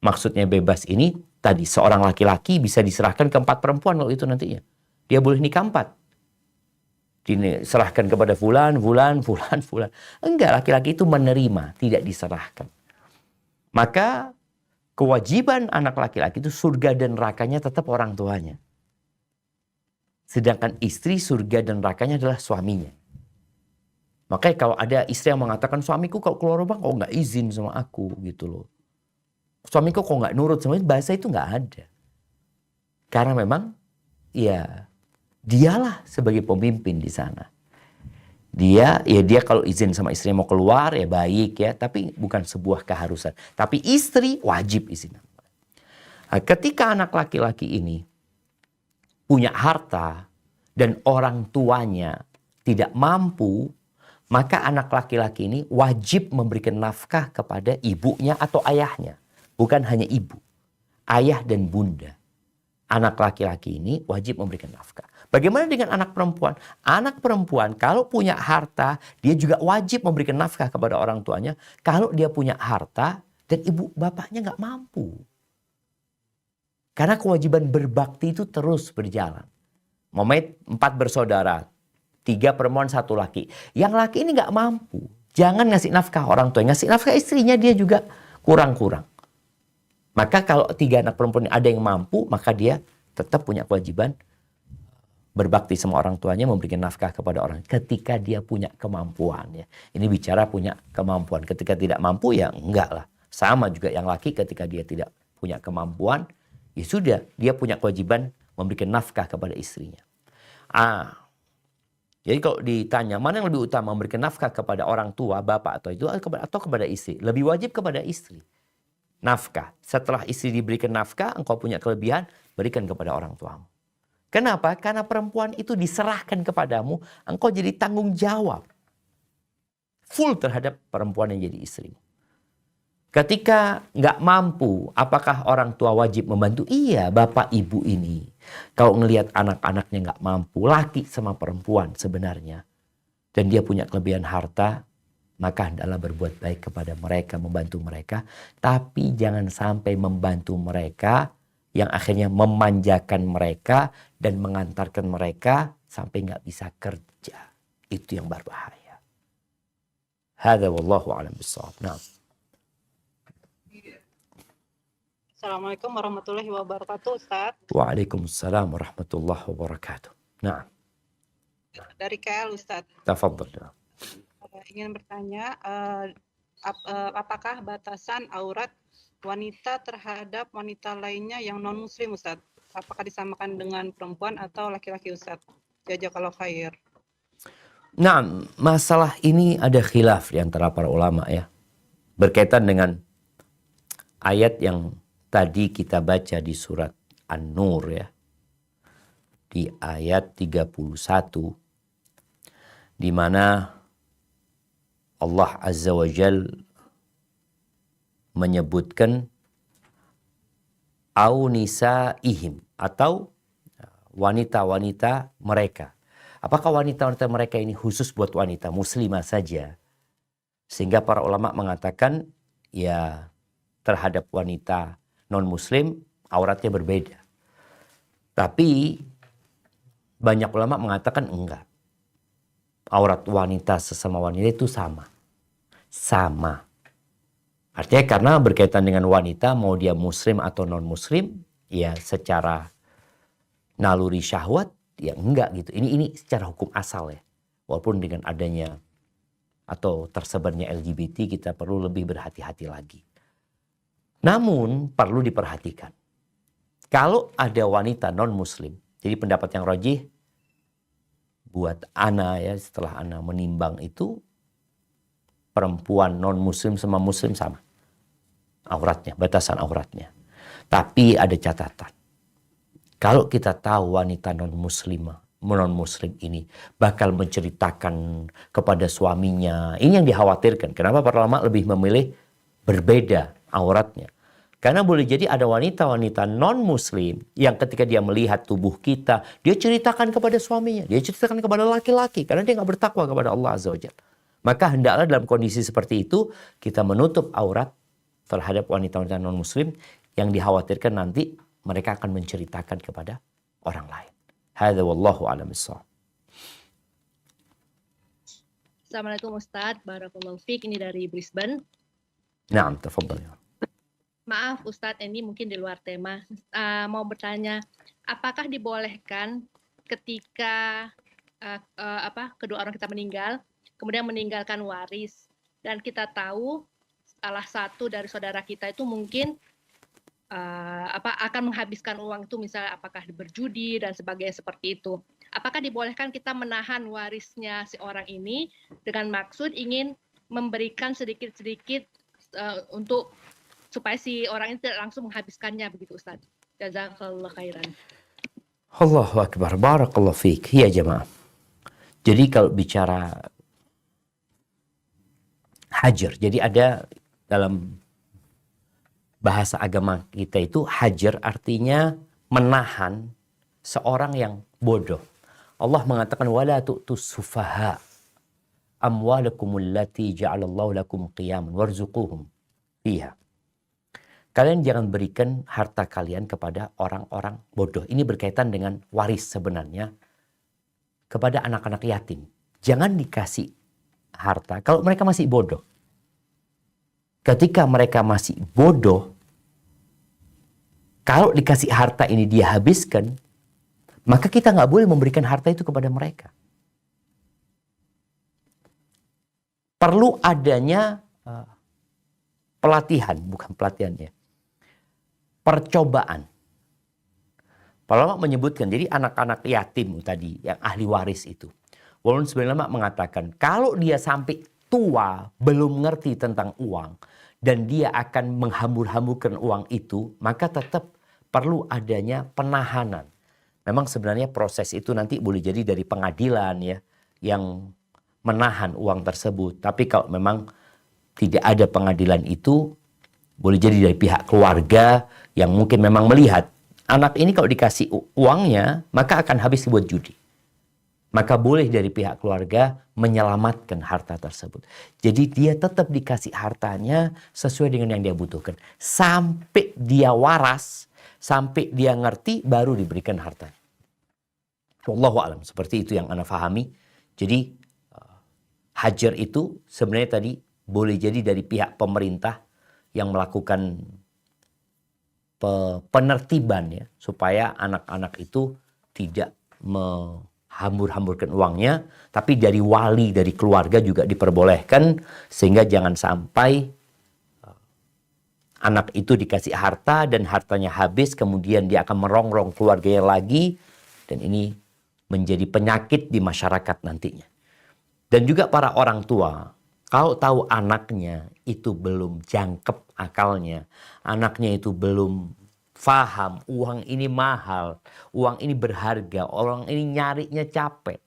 Maksudnya bebas ini, tadi seorang laki-laki bisa diserahkan ke 4 perempuan kalau itu nantinya. Dia boleh nikah 4. Diserahkan kepada fulan. Enggak, laki-laki itu menerima, tidak diserahkan. Maka kewajiban anak laki-laki itu surga dan nerakanya tetap orang tuanya. Sedangkan istri surga dan nerakanya adalah suaminya. Makanya kalau ada istri yang mengatakan suamiku kalau keluar rumah kok nggak izin sama aku gitu loh. Suamiku kok nggak nurut sama itu, bahasa itu nggak ada. Karena memang ya dialah sebagai pemimpin di sana. Dia kalau izin sama istrinya mau keluar ya baik ya, tapi bukan sebuah keharusan. Tapi istri wajib izin. Nah, ketika anak laki-laki ini punya harta dan orang tuanya tidak mampu, maka anak laki-laki ini wajib memberikan nafkah kepada ibunya atau ayahnya. Bukan hanya ibu, ayah dan bunda. Anak laki-laki ini wajib memberikan nafkah. Bagaimana dengan anak perempuan? Anak perempuan kalau punya harta, dia juga wajib memberikan nafkah kepada orang tuanya. Kalau dia punya harta dan ibu bapaknya nggak mampu. Karena kewajiban berbakti itu terus berjalan. Momet 4 bersaudara, 3 perempuan 1 laki. Yang laki ini nggak mampu. Jangan ngasih nafkah orang tua, ngasih nafkah istrinya dia juga kurang-kurang. Maka kalau 3 anak perempuan ada yang mampu, maka dia tetap punya kewajiban berbakti sama orang tuanya, memberikan nafkah kepada orang ketika dia punya kemampuan ya. Ini bicara punya kemampuan. Ketika tidak mampu ya enggak lah. Sama juga yang laki ketika dia tidak punya kemampuan, ya sudah dia punya kewajiban memberikan nafkah kepada istrinya. Jadi kalau ditanya mana yang lebih utama, memberikan nafkah kepada orang tua, bapak atau kepada istri? Lebih wajib kepada istri. Nafkah. Setelah istri diberikan nafkah, engkau punya kelebihan, berikan kepada orang tuamu. Kenapa? Karena perempuan itu diserahkan kepadamu, engkau jadi tanggung jawab full terhadap perempuan yang jadi istrimu. Ketika nggak mampu, apakah orang tua wajib membantu? Iya, bapak ibu ini. Kalau ngelihat anak-anaknya nggak mampu, laki sama perempuan sebenarnya, dan dia punya kelebihan harta, maka hendaklah berbuat baik kepada mereka, membantu mereka. Tapi jangan sampai membantu mereka yang akhirnya memanjakan mereka dan mengantarkan mereka sampai nggak bisa kerja. Itu yang berbahaya. Hadza wallahu a'lam bissawab. Nah. Assalamualaikum warahmatullahi wabarakatuh, Ustaz. Waalaikumsalam warahmatullahi wabarakatuh. Nah. Dari KL, Ustaz. Tafadhal. Ingin bertanya, apakah batasan aurat wanita terhadap wanita lainnya yang non-muslim, Ustaz? Apakah disamakan dengan perempuan atau laki-laki, Ustaz? Jazakallahu khair. Nah, masalah ini ada khilaf di antara para ulama ya. Berkaitan dengan ayat yang tadi kita baca di surat An-Nur ya. Di ayat 31 di mana Allah Azza wa Jal menyebutkan au nisaihim atau wanita-wanita mereka. Apakah wanita-wanita mereka ini khusus buat wanita muslimah saja? Sehingga para ulama mengatakan ya terhadap wanita non-muslim auratnya berbeda. Tapi banyak ulama mengatakan enggak. Aurat wanita sesama wanita itu sama. Sama. Artinya karena berkaitan dengan wanita mau dia muslim atau non-muslim ya secara naluri syahwat ya enggak gitu. Ini secara hukum asal ya. Walaupun dengan adanya atau tersebarnya LGBT kita perlu lebih berhati-hati lagi. Namun perlu diperhatikan. Kalau ada wanita non-muslim, jadi pendapat yang rajih buat ana ya setelah ana menimbang itu perempuan non-muslim sama muslim sama. Auratnya, batasan auratnya. Tapi ada catatan. Kalau kita tahu wanita non-muslim ini bakal menceritakan kepada suaminya, ini yang dikhawatirkan. Kenapa para ulama lebih memilih berbeda auratnya? Karena boleh jadi ada wanita-wanita non-muslim yang ketika dia melihat tubuh kita, dia ceritakan kepada suaminya, dia ceritakan kepada laki-laki karena dia nggak bertakwa kepada Allah Azza wa Jalla. Maka hendaklah dalam kondisi seperti itu kita menutup aurat terhadap wanita-wanita non-muslim yang dikhawatirkan nanti mereka akan menceritakan kepada orang lain. Hadza wallahu a'lam bissawab. Assalamualaikum Ustadz, barakallahu fiik, ini dari Brisbane. Naam, tafadhal. Maaf Ustadz, ini mungkin di luar tema. Mau bertanya, apakah dibolehkan ketika kedua orang kita meninggal, kemudian meninggalkan waris, dan kita tahu salah satu dari saudara kita itu mungkin akan menghabiskan uang itu, misalnya apakah berjudi dan sebagainya seperti itu. Apakah dibolehkan kita menahan warisnya si orang ini dengan maksud ingin memberikan sedikit-sedikit untuk supaya si orang ini tidak langsung menghabiskannya, begitu Ustaz. Jazakallah khairan. Allahu Akbar, barakallahu fiik. Ya jemaah. Jadi kalau bicara hajar, jadi ada dalam bahasa agama kita itu hajar artinya menahan seorang yang bodoh. Allah mengatakan wala tu'tus sufaha amwalakum allati ja'alallahu lakum qiyaman warzuquhum fiha. Kalian jangan berikan harta kalian kepada orang-orang bodoh. Ini berkaitan dengan waris sebenarnya kepada anak-anak yatim. Jangan dikasih harta kalau mereka masih bodoh. Ketika mereka masih bodoh, kalau dikasih harta ini dia habiskan, maka kita nggak boleh memberikan harta itu kepada mereka. Perlu adanya pelatihan, bukan pelatihan ya. Percobaan. Para ulama menyebutkan, jadi anak-anak yatim tadi, yang ahli waris itu. Walaupun sebenarnya ulama mengatakan, kalau dia sampai tua, belum ngerti tentang uang, dan dia akan menghambur-hamburkan uang itu, maka tetap perlu adanya penahanan. Memang sebenarnya proses itu nanti boleh jadi dari pengadilan ya, yang menahan uang tersebut. Tapi kalau memang tidak ada pengadilan itu, boleh jadi dari pihak keluarga yang mungkin memang melihat anak ini kalau dikasih uangnya maka akan habis buat judi. Maka boleh dari pihak keluarga menyelamatkan harta tersebut. Jadi dia tetap dikasih hartanya sesuai dengan yang dia butuhkan. Sampai dia waras, sampai dia ngerti baru diberikan hartanya. Wallahu a'lam, seperti itu yang ana fahami. Jadi hajar itu sebenarnya tadi boleh jadi dari pihak pemerintah yang melakukan penertiban ya, supaya anak-anak itu tidak menghambur-hamburkan uangnya, tapi dari wali, dari keluarga juga diperbolehkan, sehingga jangan sampai anak itu dikasih harta dan hartanya habis, kemudian dia akan merongrong keluarganya lagi, dan ini menjadi penyakit di masyarakat nantinya. Dan juga para orang tua Kalau tahu anaknya itu belum jangkep akalnya, anaknya itu belum faham uang ini mahal, uang ini berharga, orang ini nyarinya capek,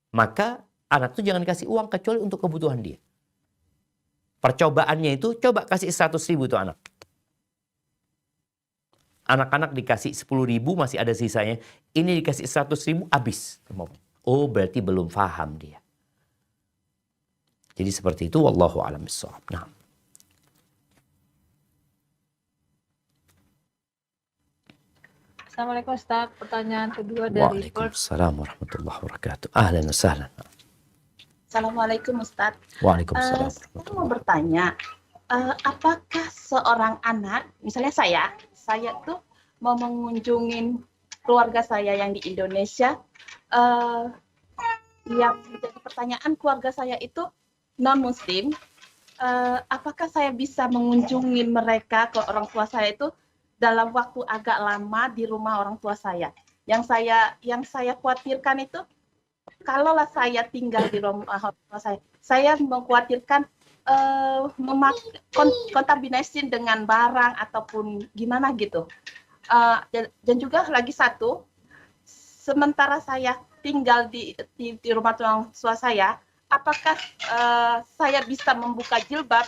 maka anak itu jangan kasih uang kecuali untuk kebutuhan dia. Percobaannya itu coba kasih 100.000 tuh anak. Anak-anak dikasih 10.000 masih ada sisanya, ini dikasih 100.000 habis. Oh berarti belum paham dia. Jadi seperti itu, wallahu a'lam bishawab. Nah. Assalamualaikum Ustaz. Pertanyaan kedua dari Waalaikumsalam warahmatullahi wabarakatuh. Ahlan wa sahlan. Assalamualaikum Ustaz. Waalaikumsalam. Saya mau bertanya, apakah seorang anak, misalnya saya tuh mau mengunjungin keluarga saya yang di Indonesia, yang menjadi pertanyaan keluarga saya itu non-Muslim, apakah saya bisa mengunjungi mereka ke orang tua saya itu dalam waktu agak lama di rumah orang tua saya? Yang saya khawatirkan itu, kalaulah saya tinggal di rumah orang tua saya mengkhawatirkan kontaminasi dengan barang ataupun gimana gitu. Dan juga lagi satu, sementara saya tinggal di rumah orang tua saya, apakah saya bisa membuka jilbab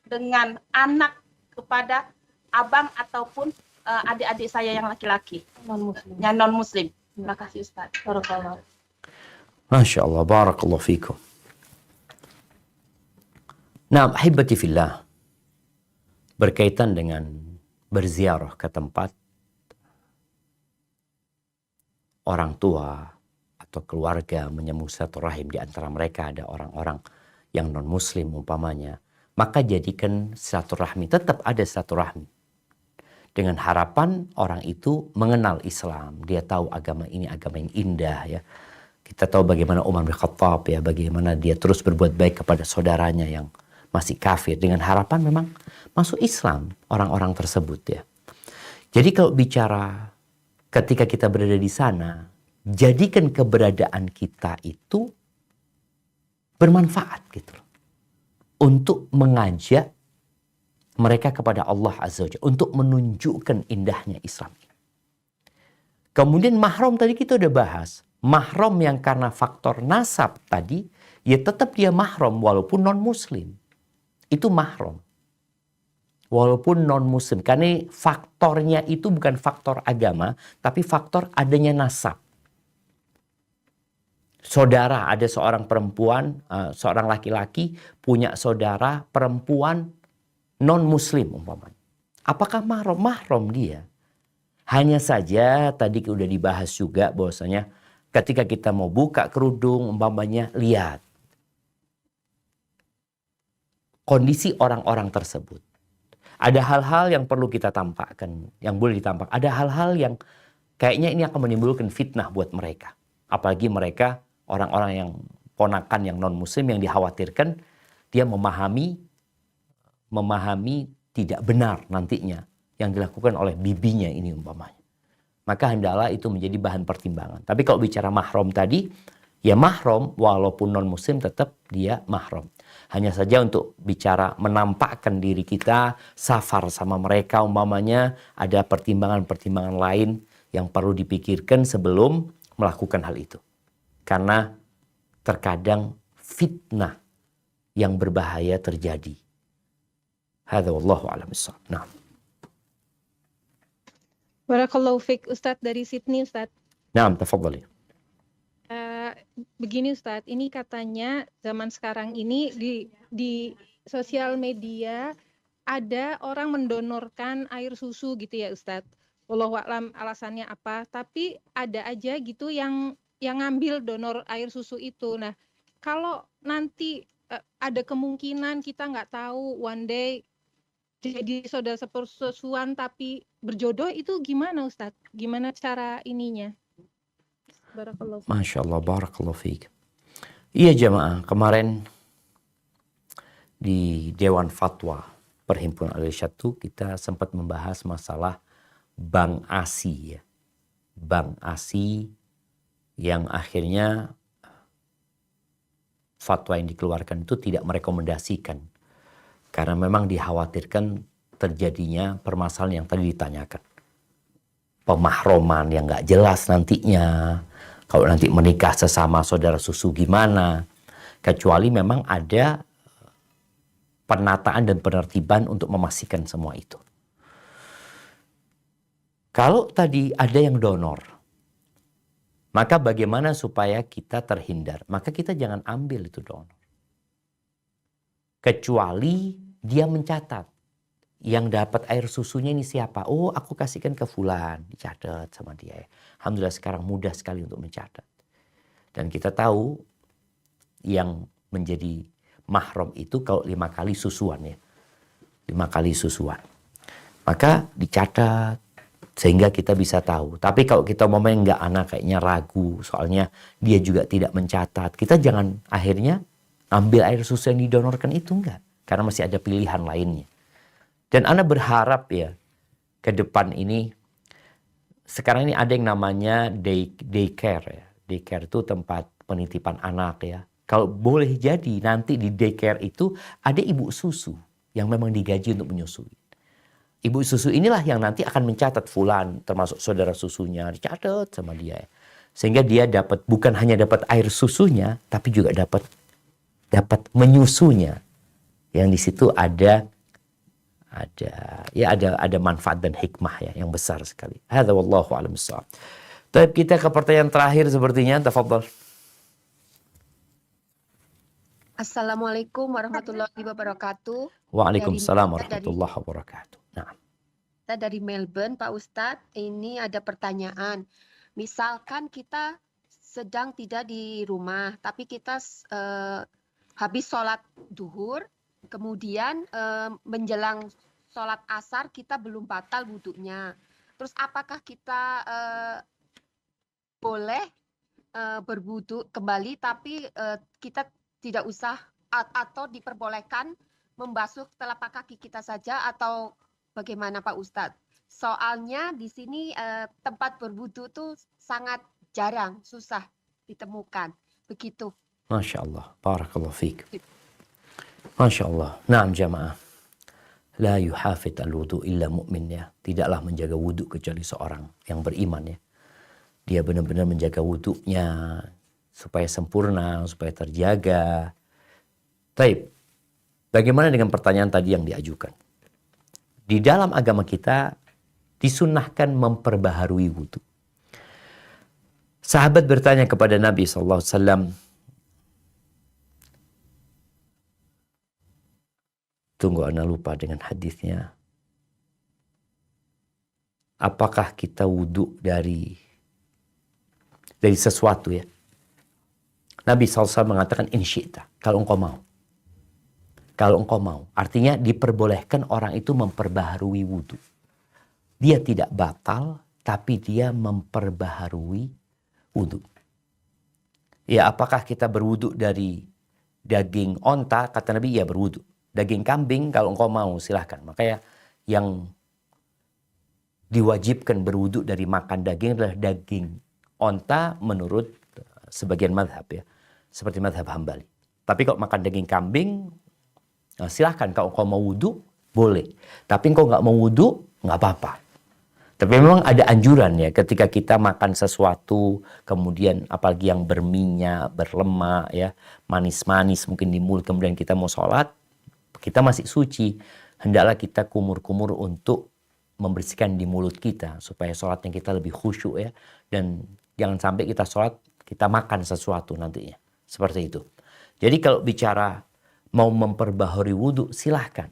dengan anak kepada abang ataupun adik-adik saya yang laki-laki yang non-muslim? Terima kasih Ustaz. Barakallah. Masya Allah, barakallahu fikum. Nah, ahibati fillah, berkaitan dengan berziarah ke tempat orang tua atau keluarga, menyambung silaturahim, di antara mereka ada orang-orang yang non-muslim umpamanya, maka jadikan silaturahmi, tetap ada silaturahmi. Dengan harapan orang itu mengenal Islam, dia tahu agama ini agama yang indah ya. Kita tahu bagaimana Umar bin Khattab ya, bagaimana dia terus berbuat baik kepada saudaranya yang masih kafir, dengan harapan memang masuk Islam orang-orang tersebut ya. Jadi kalau bicara ketika kita berada di sana, jadikan keberadaan kita itu bermanfaat gitu loh. Untuk mengajak mereka kepada Allah Azza wa Jalla, untuk menunjukkan indahnya Islam. Kemudian mahram tadi kita udah bahas. Mahram yang karena faktor nasab tadi, ya tetap dia mahram walaupun non-muslim. Itu mahram. Walaupun non-muslim. Karena faktornya itu bukan faktor agama, tapi faktor adanya nasab. Saudara, ada seorang perempuan, seorang laki-laki punya saudara perempuan non-muslim umpamanya. Apakah mahram? Mahram dia. Hanya saja tadi udah dibahas juga bahwasanya ketika kita mau buka kerudung umpamanya, lihat kondisi orang-orang tersebut. Ada hal-hal yang perlu kita tampakkan, yang boleh ditampak. Ada hal-hal yang kayaknya ini akan menimbulkan fitnah buat mereka. Apalagi mereka orang-orang yang ponakan yang non-muslim yang dikhawatirkan dia memahami tidak benar nantinya yang dilakukan oleh bibinya ini umpamanya. Maka hendaklah itu menjadi bahan pertimbangan. Tapi kalau bicara mahram tadi, ya mahram walaupun non-muslim tetap dia mahram. Hanya saja untuk bicara menampakkan diri kita, safar sama mereka umpamanya, ada pertimbangan-pertimbangan lain yang perlu dipikirkan sebelum melakukan hal itu. Karena terkadang fitnah yang berbahaya terjadi. Hadza wallahu a'lam bishawab. Nah. Barakallahu fiik Ustadz dari Sydney Ustadz. Naam, tafadhali. Begini Ustadz, ini katanya zaman sekarang ini di sosial media ada orang mendonorkan air susu gitu ya Ustadz. Wallahu a'lam alasannya apa, tapi ada aja gitu yang ngambil donor air susu itu. Nah, kalau nanti ada kemungkinan kita nggak tahu one day jadi saudara sepersusuan tapi berjodoh, itu gimana Ustadz? Gimana cara ininya? Barakallahu fiik. Masya Allah, barakallahu fiik. Iya jamaah, kemarin di Dewan Fatwa Perhimpunan Al-Irsyad kita sempat membahas masalah Bank ASI ya. Bank ASI yang akhirnya fatwa yang dikeluarkan itu tidak merekomendasikan. Karena memang dikhawatirkan terjadinya permasalahan yang tadi ditanyakan. Pemahroman yang nggak jelas nantinya. Kalau nanti menikah sesama saudara susu gimana? Kecuali memang ada penataan dan penertiban untuk memastikan semua itu. Kalau tadi ada yang donor, maka bagaimana supaya kita terhindar? Maka kita jangan ambil itu donor. Kecuali dia mencatat. Yang dapat air susunya ini siapa? Oh, aku kasihkan ke fulan. Dicatat sama dia. Alhamdulillah sekarang mudah sekali untuk mencatat. Dan kita tahu yang menjadi mahram itu kalau 5 kali susuan ya. 5 kali susuan. Maka dicatat. Sehingga kita bisa tahu. Tapi kalau kita nggak anak kayaknya ragu. Soalnya dia juga tidak mencatat. Kita jangan akhirnya ambil air susu yang didonorkan itu enggak. Karena masih ada pilihan lainnya. Dan Ana berharap ya ke depan ini. Sekarang ini ada yang namanya daycare ya. Daycare itu tempat penitipan anak ya. Kalau boleh jadi nanti di daycare itu ada ibu susu. Yang memang digaji untuk menyusui. Ibu susu inilah yang nanti akan mencatat fulan termasuk saudara susunya dicatat sama dia. Sehingga dia dapat bukan hanya dapat air susunya tapi juga dapat menyusunya. Yang di situ ada manfaat dan hikmah ya yang besar sekali. Hadza wallahu a'lam bissawab. Tapi kita ke pertanyaan terakhir sepertinya, tafadhal. Assalamualaikum warahmatullahi wabarakatuh. Waalaikumsalam warahmatullahi wabarakatuh. Nah. Kita dari Melbourne, Pak Ustadz. Ini ada pertanyaan. Misalkan kita sedang tidak di rumah, tapi kita habis sholat duhur, kemudian menjelang sholat asar kita belum batal wudhunya. Terus apakah kita boleh berwudhu kembali, tapi kita tidak usah atau diperbolehkan membasuh telapak kaki kita saja atau bagaimana Pak Ustadz? Soalnya di sini tempat berwudu tuh sangat jarang, susah ditemukan. Begitu. Masya Allah. Barakallahu fiik. Masya Allah. Naam jamaah. La yuhafid al-wudu illa mu'min ya. Tidaklah menjaga wudu kecuali seorang yang beriman ya. Dia benar-benar menjaga wudunya supaya sempurna, supaya terjaga. Taib. Bagaimana dengan pertanyaan tadi yang diajukan? Di dalam agama kita disunnahkan memperbaharui wudu. Sahabat bertanya kepada Nabi SAW. Tunggu, ana lupa dengan hadisnya. Apakah kita wudu dari sesuatu ya? Nabi SAW mengatakan in syi'ta, kalau engkau mau. Kalau engkau mau. Artinya diperbolehkan orang itu memperbaharui wudu. Dia tidak batal, tapi dia memperbaharui wudu. Ya, apakah kita berwudu dari daging onta? Kata Nabi, ya berwudu. Daging kambing, kalau engkau mau, silahkan. Makanya yang diwajibkan berwudu dari makan daging adalah daging onta menurut sebagian madhab ya. Seperti madhab Hambali. Tapi kalau makan daging kambing, nah, silahkan kalau engkau mau wudu, boleh. Tapi engkau nggak mau wudu, nggak apa-apa. Tapi memang ada anjuran ya, ketika kita makan sesuatu, kemudian apalagi yang berminyak, berlemak, ya, manis-manis mungkin di mulut, kemudian kita mau sholat, kita masih suci. Hendaklah kita kumur-kumur untuk membersihkan di mulut kita, supaya sholatnya kita lebih khusyuk ya. Dan jangan sampai kita sholat, kita makan sesuatu nantinya. Seperti itu. Jadi kalau bicara mau memperbaharui wudu, silahkan.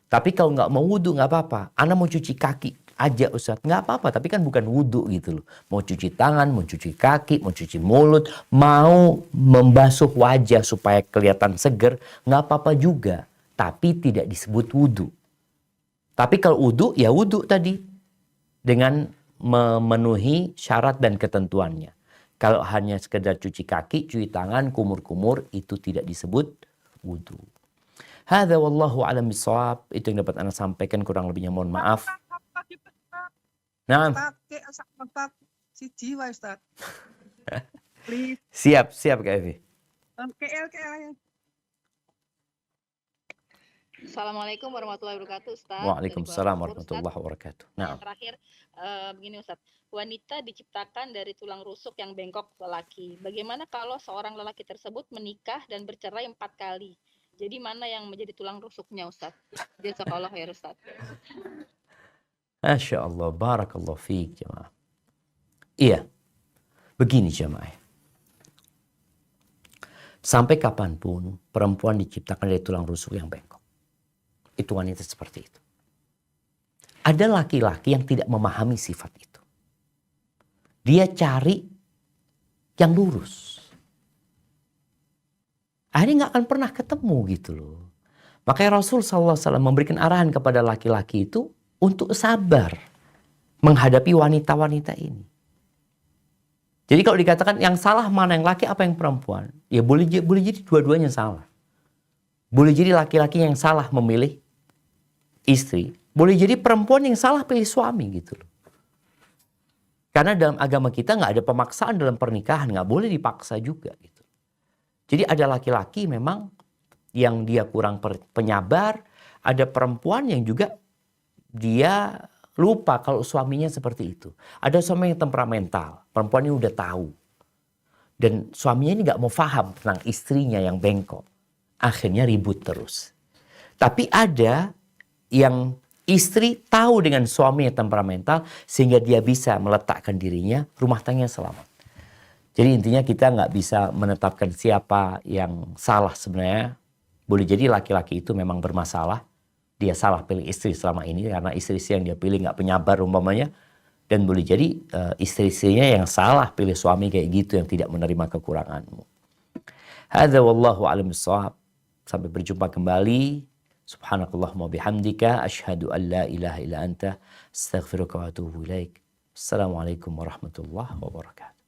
Tapi kalau nggak mau wudu, nggak apa-apa. Ana mau cuci kaki aja Ustaz, nggak apa-apa. Tapi kan bukan wudu gitu loh. Mau cuci tangan, mau cuci kaki, mau cuci mulut, mau membasuh wajah supaya kelihatan seger, nggak apa-apa juga. Tapi tidak disebut wudu. Tapi kalau wudu, ya wudu tadi. Dengan memenuhi syarat dan ketentuannya. Kalau hanya sekedar cuci kaki, cuci tangan, kumur-kumur, itu tidak disebut wudu. Hadza wallahu a'lam bishawab. Itu yang dapat Anda sampaikan, kurang lebihnya mohon maaf. Nah. Siap Kak Evi. KL. Assalamualaikum warahmatullahi wabarakatuh, Ustaz. Dari Waalaikumsalam Kuala Lumpur, Ustaz. warahmatullahi wabarakatuh. Yang Nah, terakhir, begini Ustaz. Wanita diciptakan dari tulang rusuk yang bengkok lelaki. Bagaimana kalau seorang lelaki tersebut menikah dan bercerai 4 kali? Jadi mana yang menjadi tulang rusuknya, Ustaz? Jazakallah khair, Ustaz. Masya Allah, barakallah fiik jemaah. Iya, begini jemaah. Sampai kapanpun perempuan diciptakan dari tulang rusuk yang bengkok. Itu wanita seperti itu. Ada laki-laki yang tidak memahami sifat itu. Dia cari yang lurus. Akhirnya nggak akan pernah ketemu gitu loh. Makanya Rasul SAW memberikan arahan kepada laki-laki itu untuk sabar menghadapi wanita-wanita ini. Jadi kalau dikatakan yang salah mana yang laki apa yang perempuan, ya boleh jadi dua-duanya salah. Boleh jadi laki-laki yang salah memilih istri, boleh jadi perempuan yang salah pilih suami gitu loh. Karena dalam agama kita nggak ada pemaksaan dalam pernikahan, nggak boleh dipaksa juga gitu. Jadi ada laki-laki memang yang dia kurang penyabar, ada perempuan yang juga dia lupa kalau suaminya seperti itu. Ada suami yang temperamental, perempuan ini udah tahu. Dan suaminya ini gak mau paham tentang istrinya yang bengkok. Akhirnya ribut terus. Tapi ada yang istri tahu dengan suami yang temperamental sehingga dia bisa meletakkan dirinya, rumah tangganya selamat. Jadi intinya kita nggak bisa menetapkan siapa yang salah sebenarnya. Boleh jadi laki-laki itu memang bermasalah. Dia salah pilih istri selama ini karena istri-istri yang dia pilih nggak penyabar umpamanya. Dan boleh jadi istri-istrinya yang salah pilih suami kayak gitu yang tidak menerima kekuranganmu. Hadza wallahu a'lam bissawab. Sampai berjumpa kembali. Subhanakallahumma bihamdika asyhadu an la ilaha illa anta astaghfiruka wa atubu ilaik. Assalamualaikum warahmatullahi wabarakatuh.